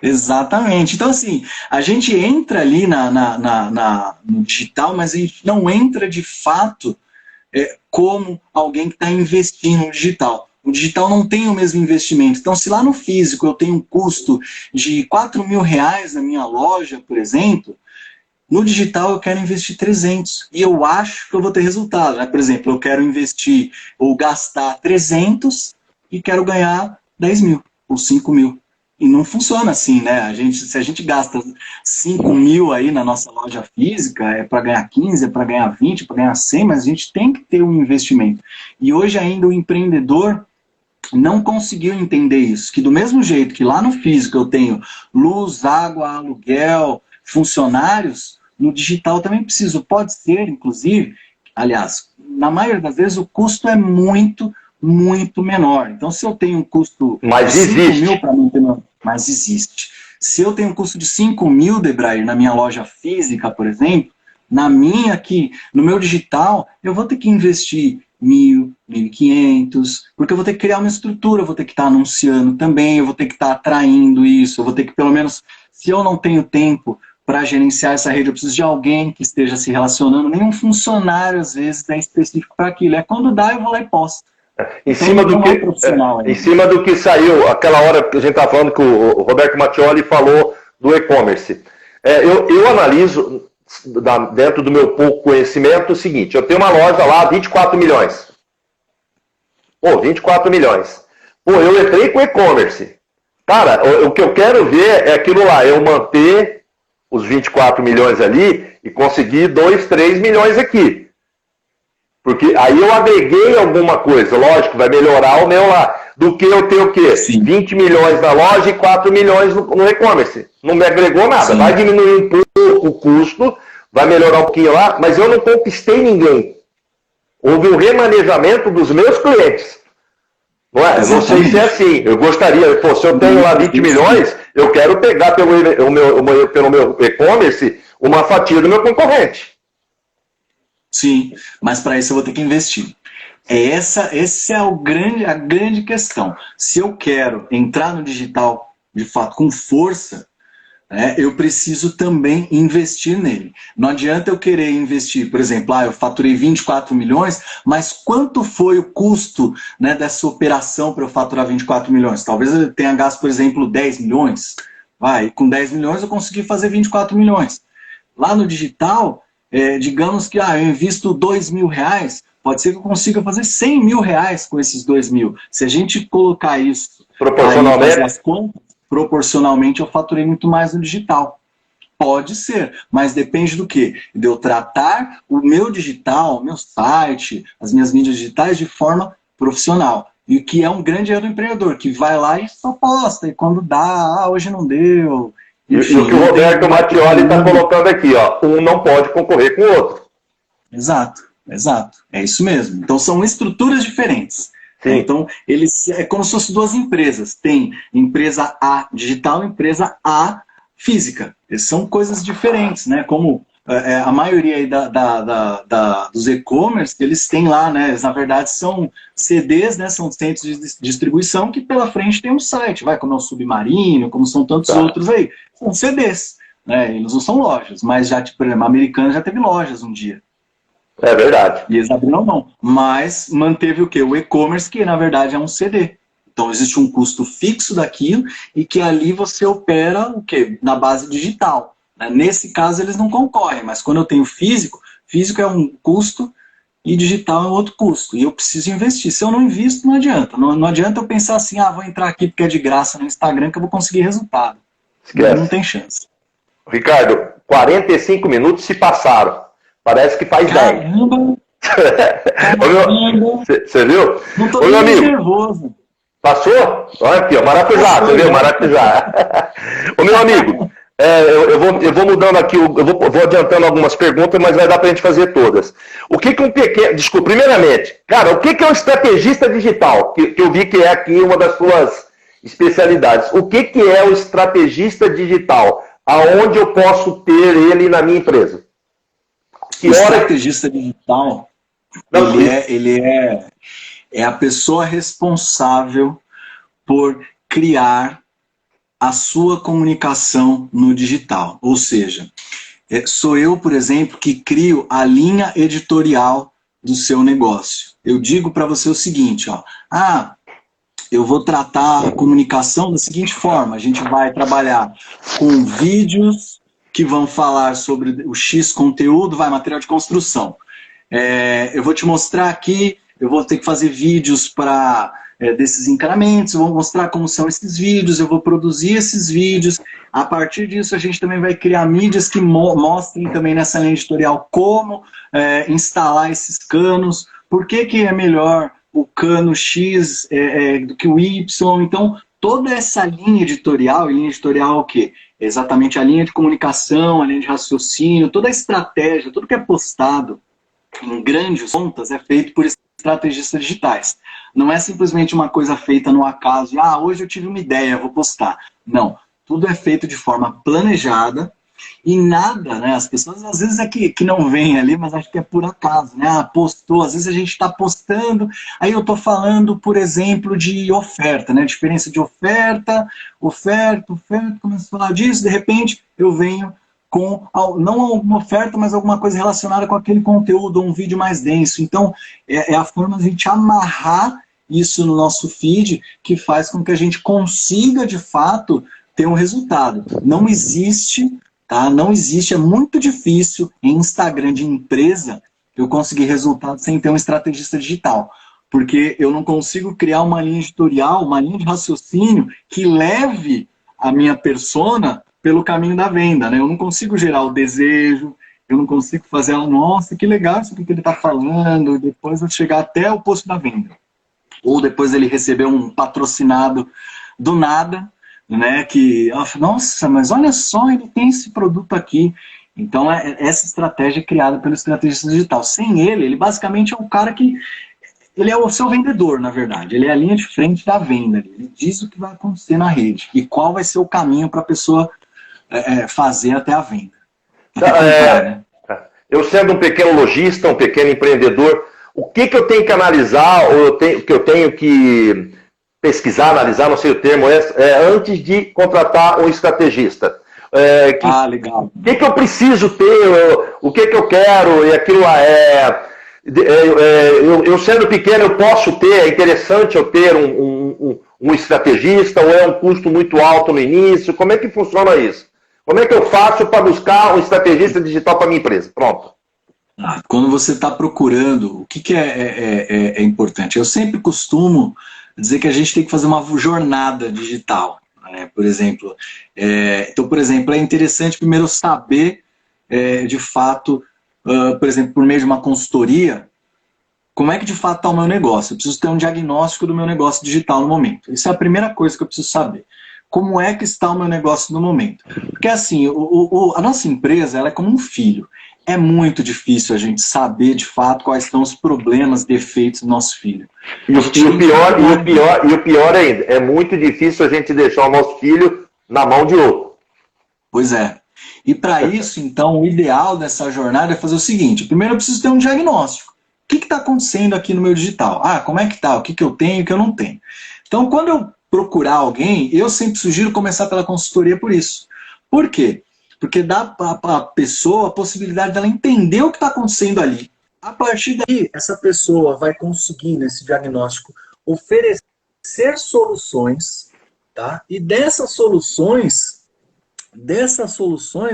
Exatamente. Então, assim, a gente entra ali no digital, mas a gente não entra de fato como alguém que está investindo no digital. O digital não tem o mesmo investimento. Então, se lá no físico eu tenho um custo de R$4.000 na minha loja, por exemplo, no digital eu quero investir 300 e eu acho que eu vou ter resultado. Né? Por exemplo, eu quero investir ou gastar 300 e quero ganhar 10.000 ou 5.000. E não funciona assim, né? Se a gente gasta 5.000 aí na nossa loja física, é para ganhar 15, é para ganhar 20, é para ganhar 100, mas a gente tem que ter um investimento. E hoje ainda o empreendedor não conseguiu entender isso, que do mesmo jeito que lá no físico eu tenho luz, água, aluguel, funcionários, no digital também preciso. Pode ser, inclusive, aliás, na maioria das vezes o custo é muito, muito menor. Então, se eu tenho um custo de 5.000 para manter meu... Mas existe. Se eu tenho um custo de 5.000, Debrair, na minha loja física, por exemplo, na minha aqui, no meu digital, eu vou ter que investir 1.000, 1.500, porque eu vou ter que criar uma estrutura, eu vou ter que estar anunciando também, eu vou ter que estar atraindo isso, eu vou ter que, pelo menos, se eu não tenho tempo para gerenciar essa rede, eu preciso de alguém que esteja se relacionando, nenhum funcionário, às vezes, é específico para aquilo. É quando dá, eu vou lá e posto. Em cima do que saiu, aquela hora que a gente estava falando que o Roberto Mattioli falou do e-commerce. Eu analiso, dentro do meu pouco conhecimento, o seguinte, eu tenho uma loja lá, 24 milhões. Pô, 24 milhões. Pô, eu entrei com e-commerce. Cara, o que eu quero ver é aquilo lá, eu manter os 24 milhões ali e conseguir 2, 3 milhões aqui. Porque aí eu agreguei alguma coisa, lógico, vai melhorar o meu lá. Do que eu tenho o quê? Sim. 20 milhões na loja e 4 milhões no e-commerce. Não me agregou nada. Sim. Vai diminuir um pouco o custo, vai melhorar um pouquinho lá, mas eu não conquistei ninguém. Houve um remanejamento dos meus clientes. Não é? Não sei se é assim. Eu gostaria, pô, se eu tenho lá 20 milhões, eu quero pegar pelo meu e-commerce uma fatia do meu concorrente. Sim, mas para isso eu vou ter que investir. Essa é a grande questão. Se eu quero entrar no digital, de fato, com força, eu preciso também investir nele. Não adianta eu querer investir, por exemplo, eu faturei 24 milhões, mas quanto foi o custo, né, dessa operação para eu faturar 24 milhões? Talvez eu tenha gasto, por exemplo, 10 milhões. Com 10 milhões eu consegui fazer 24 milhões. Lá no digital, digamos que eu invisto 2.000 reais, pode ser que eu consiga fazer 100 mil reais com esses 2.000. Se a gente colocar isso proporcionalmente, fazer as contas, proporcionalmente eu faturei muito mais no digital. Pode ser, mas depende do quê? De eu tratar o meu digital, o meu site, as minhas mídias digitais de forma profissional. E o que é um grande erro do empreendedor, que vai lá e só posta, e quando dá, hoje não deu. Enfim, o que o Roberto Mattioli está colocando aqui, ó, um não pode concorrer com o outro. Exato, é isso mesmo. Então são estruturas diferentes. Sim. Então, é como se fossem duas empresas. Tem empresa A digital e empresa A física. São coisas diferentes, né? Como a maioria aí dos e-commerce, eles têm lá, né? Eles, na verdade, são CDs, né? São centros de distribuição que pela frente tem um site, como é o Submarino, como são tantos outros aí. São CDs, né? Eles não são lojas, mas já, por exemplo, a Americana já teve lojas um dia. É verdade. E eles abriram mão. Mas manteve o quê? O e-commerce, que na verdade é um CD. Então existe um custo fixo daquilo e que ali você opera o quê? Na base digital. Nesse caso eles não concorrem, mas quando eu tenho físico é um custo e digital é outro custo. E eu preciso investir. Se eu não invisto, não adianta. Não adianta eu pensar assim, vou entrar aqui porque é de graça no Instagram que eu vou conseguir resultado. Não tem chance. Ricardo, 45 minutos se passaram. Parece que faz 10. Caramba! Você viu? Não tô meu amigo, nervoso. Passou? Olha aqui, ó, maracujá, você viu? Maracujá. Ô, meu amigo, eu vou mudando aqui, eu vou adiantando algumas perguntas, mas vai dar pra gente fazer todas. O que um pequeno... Desculpa, primeiramente, cara, o que é um estrategista digital? Que eu vi que é aqui uma das suas especialidades. O que é o estrategista digital? Aonde eu posso ter ele na minha empresa? O estrategista digital, ele é a pessoa responsável por criar a sua comunicação no digital. Ou seja, sou eu, por exemplo, que crio a linha editorial do seu negócio. Eu digo para você o seguinte, eu vou tratar a comunicação da seguinte forma, a gente vai trabalhar com vídeos que vão falar sobre o X conteúdo, material de construção. Eu vou te mostrar aqui, eu vou ter que fazer vídeos desses encanamentos, eu vou mostrar como são esses vídeos, eu vou produzir esses vídeos. A partir disso, a gente também vai criar mídias que mostrem também nessa linha editorial como instalar esses canos, por que é melhor o cano X do que o Y. Então, toda essa linha editorial, e linha editorial é o quê? É exatamente a linha de comunicação, a linha de raciocínio, toda a estratégia, tudo que é postado em grandes contas é feito por estrategistas digitais. Não é simplesmente uma coisa feita no acaso, hoje eu tive uma ideia, vou postar. Não, tudo é feito de forma planejada e nada, né? As pessoas às vezes que não veem ali, mas acho que é por acaso, né? Postou, às vezes a gente está postando, aí eu estou falando, por exemplo, de oferta, né? Diferença de oferta, começo a falar disso, de repente eu venho com, não alguma oferta, mas alguma coisa relacionada com aquele conteúdo, um vídeo mais denso. Então, é a forma de a gente amarrar isso no nosso feed que faz com que a gente consiga, de fato, ter um resultado. Não existe, é muito difícil em Instagram de empresa eu conseguir resultado sem ter um estrategista digital. Porque eu não consigo criar uma linha editorial, uma linha de raciocínio que leve a minha persona pelo caminho da venda, né? Eu não consigo gerar o desejo, eu não consigo fazer ela, nossa, que legal isso que ele está falando, depois eu chegar até o posto da venda. Ou depois ele receber um patrocinado do nada, né? Que, nossa, mas olha só, ele tem esse produto aqui. Então, essa estratégia é criada pelo estrategista digital. Sem ele basicamente é um cara que... Ele é o seu vendedor, na verdade. Ele é a linha de frente da venda. Ele diz o que vai acontecer na rede e qual vai ser o caminho para a pessoa fazer até a venda. Até comprar, né? Eu sendo um pequeno lojista, um pequeno empreendedor, o que eu tenho que analisar, ou o que eu tenho que pesquisar, analisar, não sei o termo, antes de contratar um estrategista? Legal. O que eu preciso ter, o que eu quero, e aquilo eu sendo pequeno, eu posso ter, é interessante eu ter um estrategista, ou é um custo muito alto no início? Como é que funciona isso? Como é que eu faço para buscar um estrategista digital para minha empresa? Pronto. Quando você está procurando, o que é importante? Eu sempre costumo dizer que a gente tem que fazer uma jornada digital. Né? Por exemplo, por exemplo, é interessante primeiro saber, de fato, por exemplo, por meio de uma consultoria, como é que de fato está o meu negócio. Eu preciso ter um diagnóstico do meu negócio digital no momento. Isso é a primeira coisa que eu preciso saber. Como é que está o meu negócio no momento? Porque assim, a nossa empresa ela é como um filho. é muito difícil a gente saber de fato quais são os problemas, defeitos do nosso filho. E o pior ainda, é muito difícil a gente deixar o nosso filho na mão de outro. Pois é. E para isso, então, o ideal dessa jornada é fazer o seguinte: primeiro eu preciso ter um diagnóstico. O que está acontecendo aqui no meu digital? Ah, como é que tá? O que eu tenho e o que eu não tenho? Então, quando eu procurar alguém, eu sempre sugiro começar pela consultoria por isso. Por quê? Porque dá para a pessoa a possibilidade dela entender o que está acontecendo ali. A partir daí, essa pessoa vai conseguir, nesse diagnóstico, oferecer soluções, tá? E dessas soluções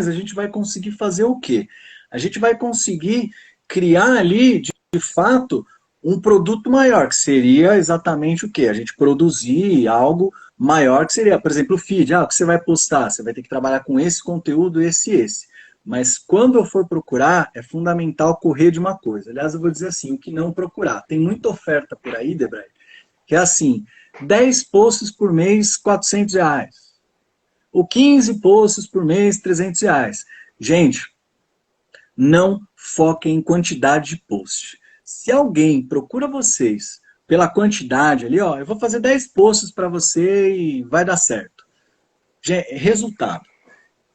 a gente vai conseguir fazer o quê? A gente vai conseguir criar ali, de fato, um produto maior, que seria exatamente o quê? A gente produzir algo maior, que seria, por exemplo, o feed. O que você vai postar? Você vai ter que trabalhar com esse conteúdo, esse. Mas quando eu for procurar, é fundamental correr de uma coisa. Aliás, eu vou dizer assim, o que não procurar. Tem muita oferta por aí, Debray, que é assim, 10 posts por mês, R$400. Ou 15 posts por mês, R$300. Gente, não foquem em quantidade de posts. Se alguém procura vocês pela quantidade ali, eu vou fazer 10 posts para você e vai dar certo. Resultado.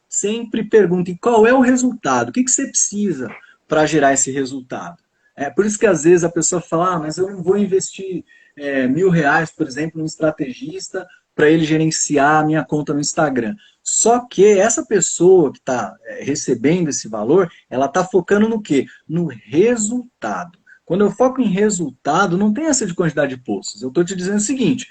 Sempre perguntem qual é o resultado, o que você precisa para gerar esse resultado. É por isso que às vezes a pessoa fala, mas eu não vou investir R$1.000, por exemplo, num estrategista para ele gerenciar a minha conta no Instagram. Só que essa pessoa que está recebendo esse valor, ela está focando no quê? No resultado. Quando eu foco em resultado, não tem essa de quantidade de posts. Eu estou te dizendo o seguinte,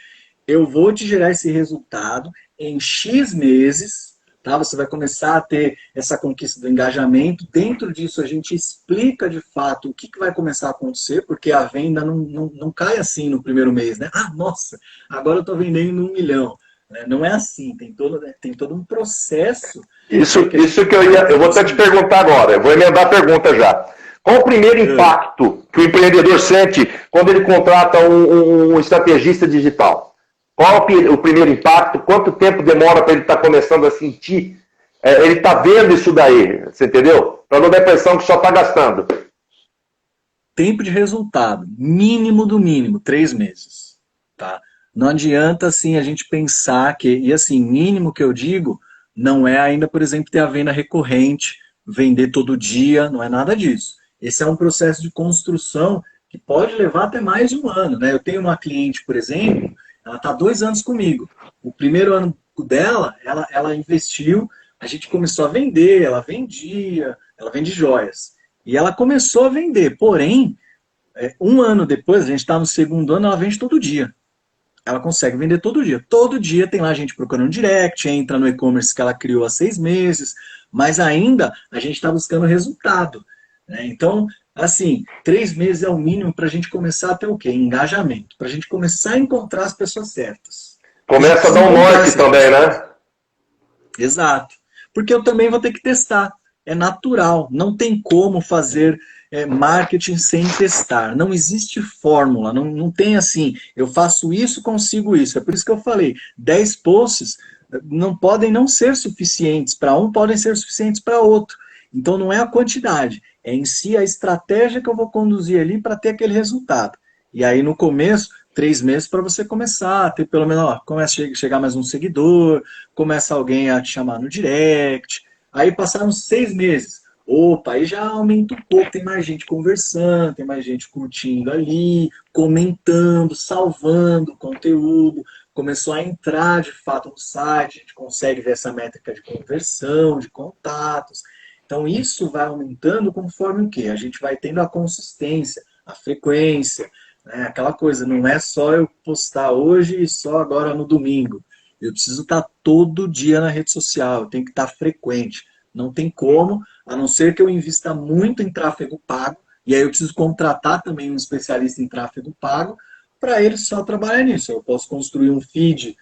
eu vou te gerar esse resultado em X meses, tá? Você vai começar a ter essa conquista do engajamento. Dentro disso, a gente explica de fato o que vai começar a acontecer, porque a venda não cai assim no primeiro mês, né? Nossa, agora eu estou vendendo 1 milhão. Não é assim, tem todo um processo. Isso que eu vou até te perguntar agora, eu vou emendar a pergunta já. Qual o primeiro impacto que o empreendedor sente quando ele contrata um estrategista digital? Qual o primeiro impacto? Quanto tempo demora para ele estar começando a sentir? Ele está vendo isso daí, você entendeu? Para não dar a impressão que só está gastando. Tempo de resultado, mínimo do mínimo, 3 meses. Tá? Não adianta assim, a gente pensar que, e assim, mínimo que eu digo, não é ainda, por exemplo, ter a venda recorrente, vender todo dia, não é nada disso. Esse é um processo de construção que pode levar até mais de 1 ano. Né? Eu tenho uma cliente, por exemplo, ela está 2 anos comigo. O primeiro ano dela, ela investiu, a gente começou a vender, ela vende joias. E ela começou a vender, porém, 1 ano depois, a gente está no 2º ano, ela vende todo dia. Ela consegue vender todo dia. Todo dia tem lá gente procurando direct, entra no e-commerce que ela criou há 6 meses, mas ainda a gente está buscando resultado. Né? Então, assim, 3 meses é o mínimo para a gente começar a ter o quê? Engajamento. Para a gente começar a encontrar as pessoas certas. Começa a dar um norte também, né? Exato. Porque eu também vou ter que testar. É natural. Não tem como fazer marketing sem testar. Não existe fórmula. Não tem assim, eu faço isso, consigo isso. É por isso que eu falei, 10 posts não podem não ser suficientes para um, podem ser suficientes para outro. Então não é a quantidade, é em si a estratégia que eu vou conduzir ali para ter aquele resultado. E aí no começo, 3 meses para você começar a ter pelo menos, começa a chegar mais um seguidor, começa alguém a te chamar no direct, aí passaram 6 meses. Opa, aí já aumenta um pouco, tem mais gente conversando, tem mais gente curtindo ali, comentando, salvando conteúdo, começou a entrar de fato no site, a gente consegue ver essa métrica de conversão, de contatos. Então isso vai aumentando conforme o quê? A gente vai tendo a consistência, a frequência, né? Aquela coisa, não é só eu postar hoje e só agora no domingo. Eu preciso estar todo dia na rede social, eu tenho que estar frequente. Não tem como, a não ser que eu invista muito em tráfego pago, e aí eu preciso contratar também um especialista em tráfego pago, para ele só trabalhar nisso. Eu posso construir um feed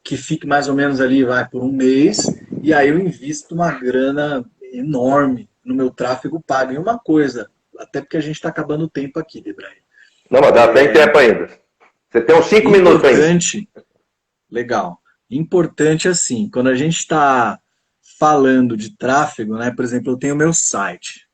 que fique mais ou menos ali, vai por 1 mês, e aí eu invisto uma grana enorme no meu tráfego pago. E uma coisa, até porque a gente está acabando o tempo aqui, Debray. Não, mas dá bem tempo ainda. Você tem uns 5 minutos ainda. Legal. Importante assim, quando a gente está falando de tráfego, né? Por exemplo, eu tenho o meu site.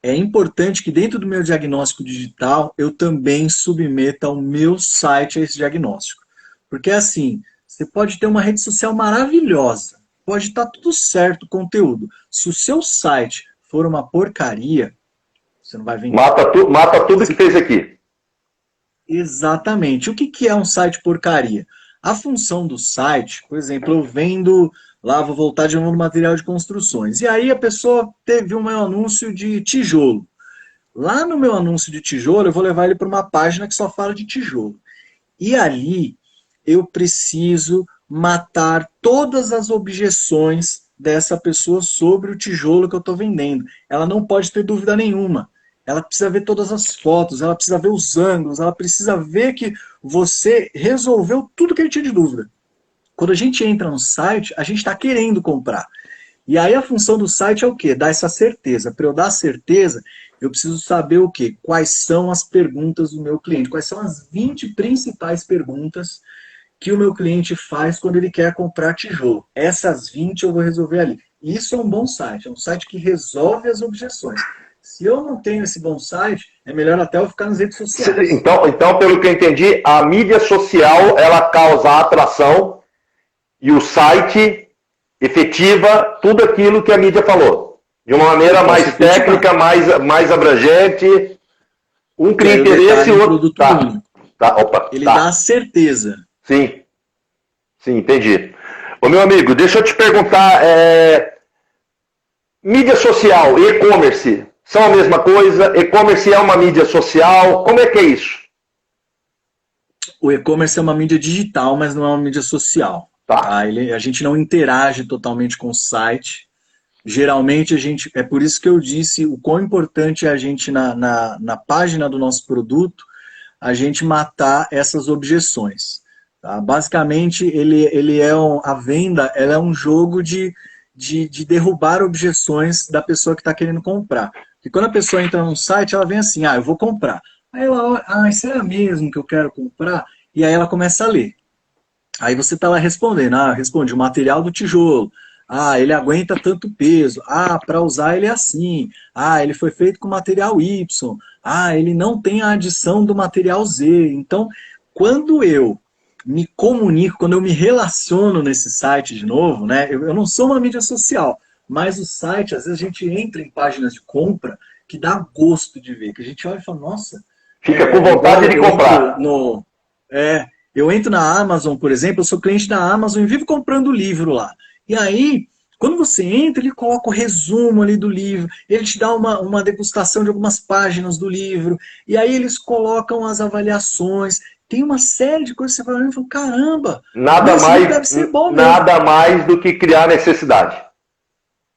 É importante que dentro do meu diagnóstico digital eu também submeta o meu site a esse diagnóstico. Porque assim, você pode ter uma rede social maravilhosa, pode estar tudo certo o conteúdo. Se o seu site for uma porcaria, você não vai vender. Mata tudo que fez aqui. Exatamente. O que é um site porcaria? A função do site, por exemplo, eu vendo, lá vou voltar de novo no material de construções, e aí a pessoa teve um meu anúncio de tijolo. Lá no meu anúncio de tijolo, eu vou levar ele para uma página que só fala de tijolo. E ali eu preciso matar todas as objeções dessa pessoa sobre o tijolo que eu estou vendendo. Ela não pode ter dúvida nenhuma. Ela precisa ver todas as fotos, ela precisa ver os ângulos, ela precisa ver que você resolveu tudo que ele tinha de dúvida. Quando a gente entra no site, a gente está querendo comprar. E aí a função do site é o quê? Dar essa certeza. Para eu dar certeza, eu preciso saber o quê? Quais são as perguntas do meu cliente, quais são as 20 principais perguntas que o meu cliente faz quando ele quer comprar tijolo. Essas 20 eu vou resolver ali. Isso é um bom site, é um site que resolve as objeções. Se eu não tenho esse bom site, é melhor até eu ficar nas redes sociais. Então, pelo que eu entendi, a mídia social, ela causa atração e o site efetiva tudo aquilo que a mídia falou. De uma maneira mais técnica, mais abrangente. Um cria interesse e o outro... Ele dá a certeza. Sim, entendi. Ô, meu amigo, deixa eu te perguntar, mídia social e e-commerce são a mesma coisa? E-commerce é uma mídia social? Como é que é isso? O e-commerce é uma mídia digital, mas não é uma mídia social. Tá? A gente não interage totalmente com o site. Geralmente, é por isso que eu disse o quão importante é a gente, na página do nosso produto, a gente matar essas objeções. Tá? Basicamente, a venda ela é um jogo de derrubar objeções da pessoa que está querendo comprar. Porque quando a pessoa entra num site, ela vem assim, eu vou comprar. Aí ela, será mesmo que eu quero comprar? E aí ela começa a ler. Aí você está lá respondendo, responde o material do tijolo. Ele aguenta tanto peso. Para usar ele é assim. Ele foi feito com material Y. Ele não tem a adição do material Z. Então, quando eu me comunico, quando eu me relaciono nesse site de novo, né? Eu não sou uma mídia social, mas o site, às vezes a gente entra em páginas de compra que dá gosto de ver, que a gente olha e fala, nossa... Fica com vontade de comprar. Eu entro na Amazon, por exemplo, eu sou cliente da Amazon e vivo comprando livro lá. E aí, quando você entra, ele coloca o resumo ali do livro, ele te dá uma degustação de algumas páginas do livro, e aí eles colocam as avaliações, tem uma série de coisas que você vai olhando e fala, caramba, deve ser bom mesmo. Nada mais do que criar necessidade.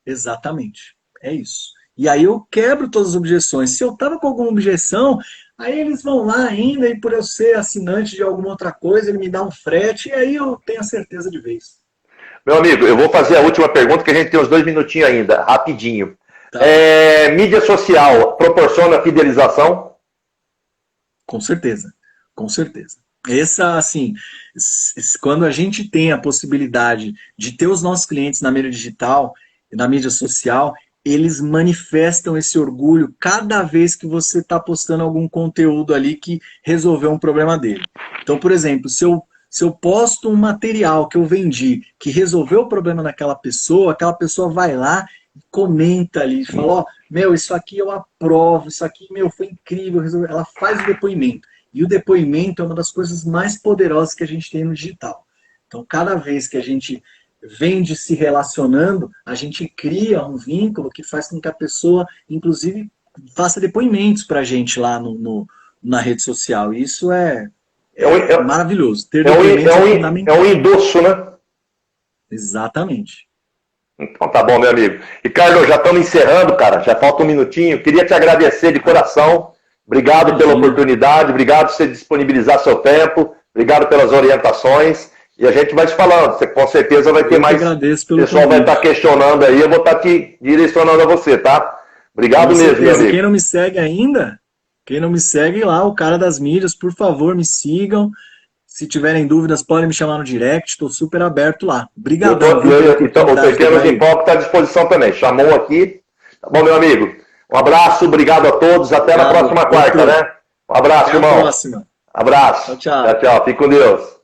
Exatamente, é isso. E aí eu quebro todas as objeções. Se eu estava com alguma objeção, aí eles vão lá ainda, e por eu ser assinante de alguma outra coisa, ele me dá um frete, e aí eu tenho a certeza de vez. Meu amigo, eu vou fazer a última pergunta, que a gente tem uns 2 minutinhos ainda, rapidinho. Tá. Mídia social proporciona fidelização? Com certeza, com certeza. Essa, assim, quando a gente tem a possibilidade de ter os nossos clientes na mídia digital, na mídia social, eles manifestam esse orgulho cada vez que você está postando algum conteúdo ali que resolveu um problema dele. Então, por exemplo, se eu posto um material que eu vendi, que resolveu o problema daquela pessoa, aquela pessoa vai lá e comenta ali, fala, isso aqui eu aprovo, isso aqui, foi incrível, ela faz o depoimento. E o depoimento é uma das coisas mais poderosas que a gente tem no digital. Então, cada vez que a gente vende se relacionando, a gente cria um vínculo que faz com que a pessoa, inclusive, faça depoimentos para a gente lá na rede social. E isso é maravilhoso. Ter depoimentos é fundamental. É um endosso, né? Exatamente. Então tá bom, meu amigo. Ricardo, já estamos encerrando, cara. Já falta um minutinho. Queria te agradecer de coração. Obrigado pela oportunidade. Obrigado por você disponibilizar seu tempo. Obrigado pelas orientações. E a gente vai te falando. Você com certeza vai ter mais. O pessoal vai estar questionando aí. Eu vou estar te direcionando a você, tá? Obrigado mesmo, meu amigo. Quem não me segue ainda, quem não me segue lá, o cara das mídias, por favor, me sigam. Se tiverem dúvidas, podem me chamar no direct, estou super aberto lá. Obrigado. Então, o Pequenos em Foco está à disposição também. Chamou aqui. Tá bom, meu amigo? Um abraço, obrigado a todos. Até na próxima quarta, né? Um abraço, irmão. Até a próxima. Abraço. Tchau, tchau. Tchau, tchau. Fique com Deus.